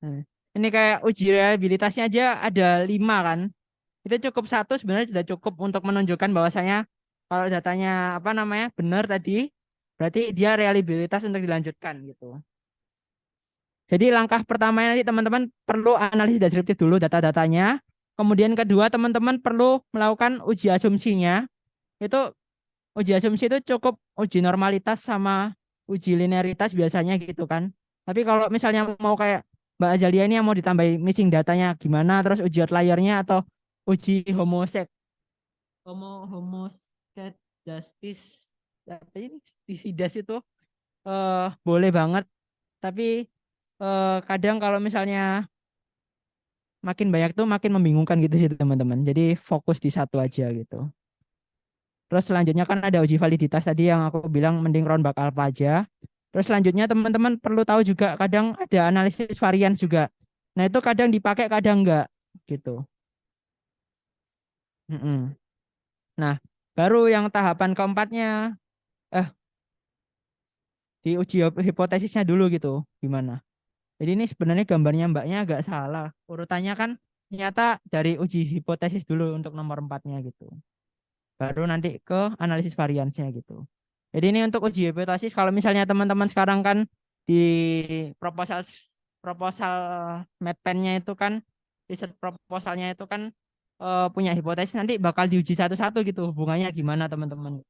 Nah, ini kayak uji reliabilitasnya aja ada 5 kan. Itu cukup satu sebenarnya sudah cukup untuk menunjukkan bahwasanya kalau datanya apa namanya benar tadi, berarti dia reliabilitas untuk dilanjutkan gitu. Jadi langkah pertamanya nanti teman-teman perlu analisis deskriptif dulu data-datanya. Kemudian kedua teman-teman perlu melakukan uji asumsinya. Itu uji asumsi itu cukup uji normalitas sama uji linearitas biasanya gitu kan. Tapi kalau misalnya mau kayak Mbak Azalia ini yang mau ditambahi missing datanya gimana, terus uji outliernya atau uji justice apa ini disidas itu boleh banget. Tapi kadang kalau misalnya makin banyak tuh makin membingungkan gitu sih teman-teman. Jadi fokus di satu aja gitu. Terus selanjutnya kan ada uji validitas tadi yang aku bilang mending rollback alpha aja. Terus selanjutnya teman-teman perlu tahu juga kadang ada analisis varian juga. Nah itu kadang dipakai kadang enggak gitu. Nah baru yang tahapan keempatnya di uji hipotesisnya dulu gitu. Gimana? Jadi ini sebenarnya gambarnya mbaknya agak salah. Urutannya kan ternyata dari uji hipotesis dulu untuk nomor 4-nya gitu. Baru nanti ke analisis variansnya gitu. Jadi ini untuk uji hipotesis kalau misalnya teman-teman sekarang kan di proposal proposal medpennya itu kan riset proposalnya itu kan punya hipotesis nanti bakal diuji satu-satu gitu hubungannya gimana teman-teman.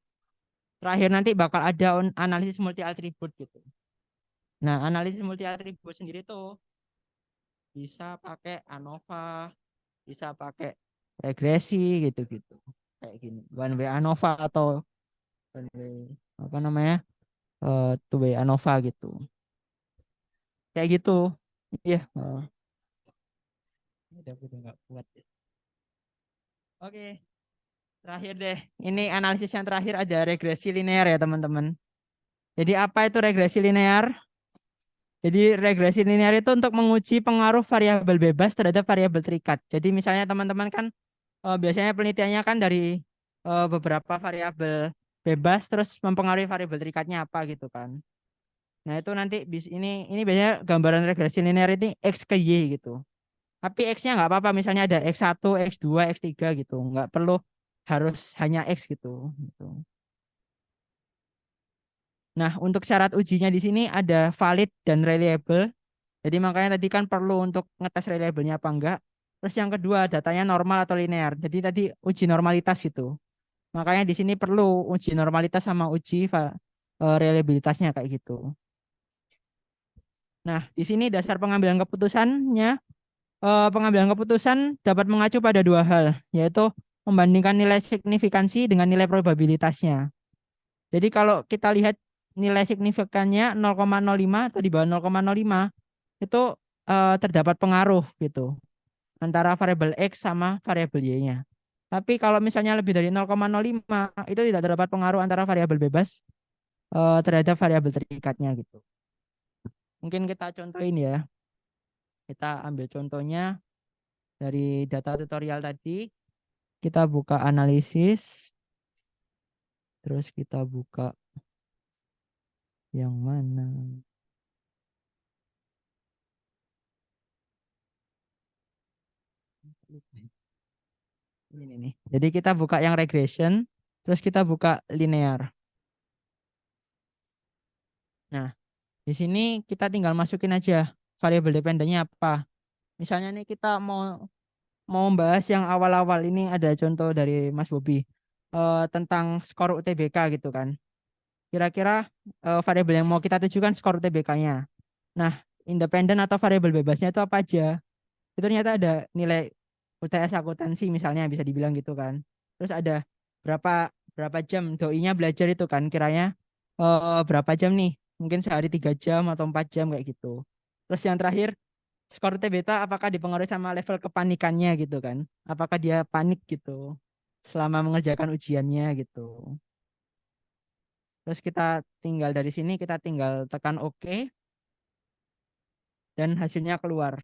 Terakhir nanti bakal ada analisis multi atribut gitu. Nah, analisis multi atribut sendiri tuh bisa pakai ANOVA, bisa pakai regresi gitu-gitu. Kayak gini, one way ANOVA atau one way apa namanya? Two way ANOVA gitu. Kayak gitu. Iya, udah nggak kuat ya. Oke, terakhir deh. Ini analisis yang terakhir ada regresi linear ya, teman-teman. Jadi apa itu regresi linear? Jadi regresi linear itu untuk menguji pengaruh variabel bebas terhadap variabel terikat. Jadi misalnya teman-teman kan biasanya penelitiannya kan dari beberapa variabel bebas terus mempengaruhi variabel terikatnya apa gitu kan. Nah, itu nanti ini biasanya gambaran regresi linear ini X ke Y gitu. Tapi X-nya nggak apa-apa, misalnya ada X1, X2, X3 gitu. Nggak perlu harus hanya X gitu. Gitu. Nah, untuk syarat ujinya di sini ada valid dan reliable. Jadi makanya tadi kan perlu untuk ngetes reliable-nya apa enggak. Terus yang kedua, datanya normal atau linear. Jadi tadi uji normalitas gitu. Makanya di sini perlu uji normalitas sama uji reliabilitasnya kayak gitu. Nah, di sini dasar pengambilan keputusannya, pengambilan keputusan dapat mengacu pada dua hal, yaitu membandingkan nilai signifikansi dengan nilai probabilitasnya. Jadi kalau kita lihat nilai signifikannya 0,05 atau di bawah 0,05, itu terdapat pengaruh gitu antara variabel X sama variabel Y-nya. Tapi kalau misalnya lebih dari 0,05, itu tidak terdapat pengaruh antara variabel bebas terhadap variabel terikatnya gitu. Mungkin kita contohin ya. Kita ambil contohnya dari data tutorial tadi. Kita buka analisis. Terus kita buka yang mana? Ini nih. Jadi kita buka yang regression, terus kita buka linear. Nah, di sini kita tinggal masukin aja variabel dependennya apa. Misalnya nih kita mau membahas yang awal-awal, ini ada contoh dari Mas Bobi tentang skor UTBK gitu kan. Kira-kira variabel yang mau kita tujukan skor UTBK-nya. Nah, independen atau variabel bebasnya itu apa aja? Itu ternyata ada nilai UTS akuntansi misalnya, bisa dibilang gitu kan. Terus ada berapa berapa jam doi-nya belajar itu kan, kiranya berapa jam nih? Mungkin sehari 3 jam atau 4 jam kayak gitu. Terus yang terakhir, skor T beta apakah dipengaruhi sama level kepanikannya gitu kan? Apakah dia panik gitu selama mengerjakan ujiannya gitu. Terus kita tinggal dari sini, kita tinggal tekan OK dan hasilnya keluar.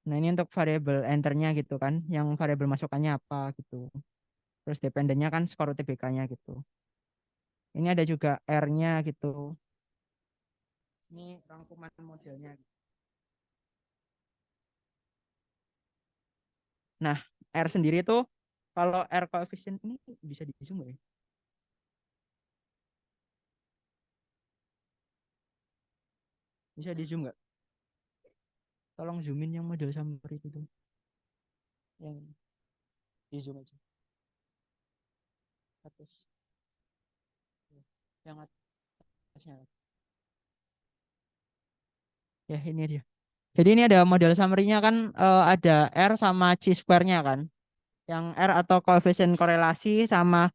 Nah, ini untuk variabel enternya gitu kan, yang variabel masukannya apa gitu. Terus dependennya kan skor UTBK-nya gitu. Ini ada juga R-nya gitu. Ini rangkuman modelnya. Nah, R sendiri itu kalau R koefisien ini bisa di zoom nggak ya? Bisa di zoom nggak? Tolong zoomin yang model summary itu tuh. Yang di zoom aja. Atas. Yang atasnya. Ya, ini aja. Jadi ini ada model summary-nya kan, ada R sama chi-square-nya kan. Yang R atau koefisien korelasi sama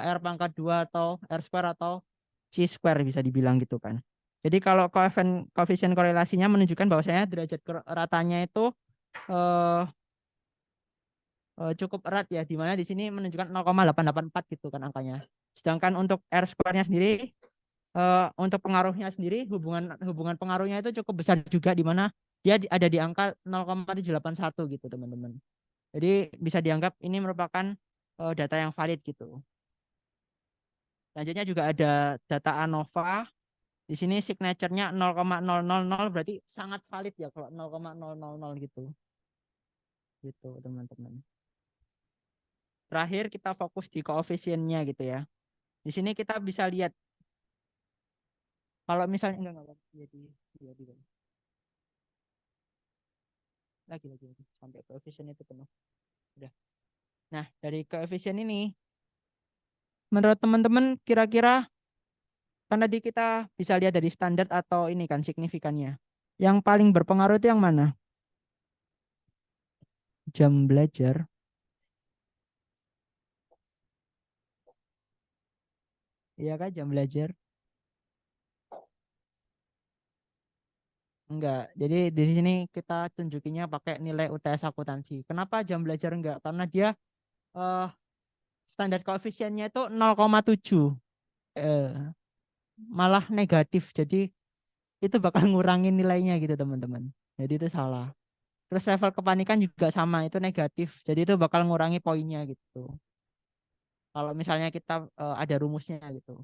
R pangkat 2 atau R square atau chi-square bisa dibilang gitu kan. Jadi kalau koefisien korelasinya menunjukkan bahwasanya derajat ratanya itu eh, cukup erat ya, di mana di sini menunjukkan 0,884 gitu kan angkanya. Sedangkan untuk R square-nya sendiri, untuk pengaruhnya sendiri, hubungan pengaruhnya itu cukup besar juga, di mana dia ada di angka 0,781 gitu teman-teman. Jadi bisa dianggap ini merupakan data yang valid gitu. Selanjutnya juga ada data ANOVA. Di sini signature-nya 0,000, berarti sangat valid ya kalau 0,000 gitu. Gitu teman-teman. Terakhir kita fokus di koefisiennya gitu ya. Di sini kita bisa lihat kalau misalnya enggak lagi sampai koefisien itu penuh. Udah. Nah, dari koefisien ini menurut teman-teman kira-kira kan tadi kita bisa lihat dari standar atau ini kan signifikannya. Yang paling berpengaruh itu yang mana? Jam belajar. Iya kan jam belajar? Enggak. Jadi di sini kita tunjukinya pakai nilai UTS akuntansi. Kenapa jam belajar enggak? Karena dia eh, standar koefisiennya itu 0,7. Eh, malah negatif. Jadi itu bakal ngurangin nilainya gitu teman-teman. Jadi itu salah. Terus level kepanikan juga sama, itu negatif. Jadi itu bakal ngurangi poinnya gitu. Kalau misalnya kita ada rumusnya gitu.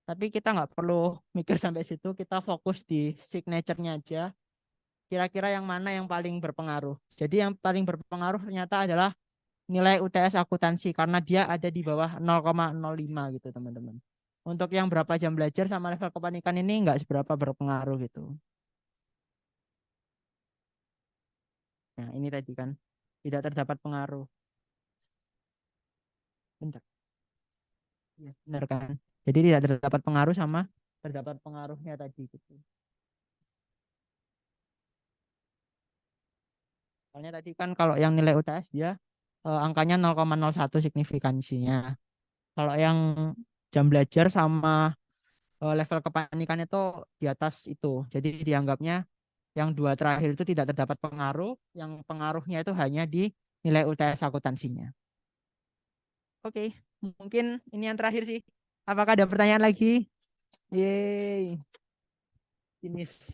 Tapi kita nggak perlu mikir sampai situ, kita fokus di signature-nya aja. Kira-kira yang mana yang paling berpengaruh. Jadi yang paling berpengaruh ternyata adalah nilai UTS akuntansi karena dia ada di bawah 0,05 gitu teman-teman. Untuk yang berapa jam belajar sama level kepanikan ini nggak seberapa berpengaruh gitu. Nah ini tadi kan tidak terdapat pengaruh. Bentar. Ya, benar kan? Jadi tidak terdapat pengaruh sama terdapat pengaruhnya tadi gitu. Soalnya tadi kan kalau yang nilai UTS dia angkanya 0,01 signifikansinya. Kalau yang jam belajar sama level kepanikan itu di atas itu. Jadi dianggapnya yang dua terakhir itu tidak terdapat pengaruh, yang pengaruhnya itu hanya di nilai UTS akuntansinya. Oke, mungkin ini yang terakhir sih. Apakah ada pertanyaan lagi? Yeay. Finish.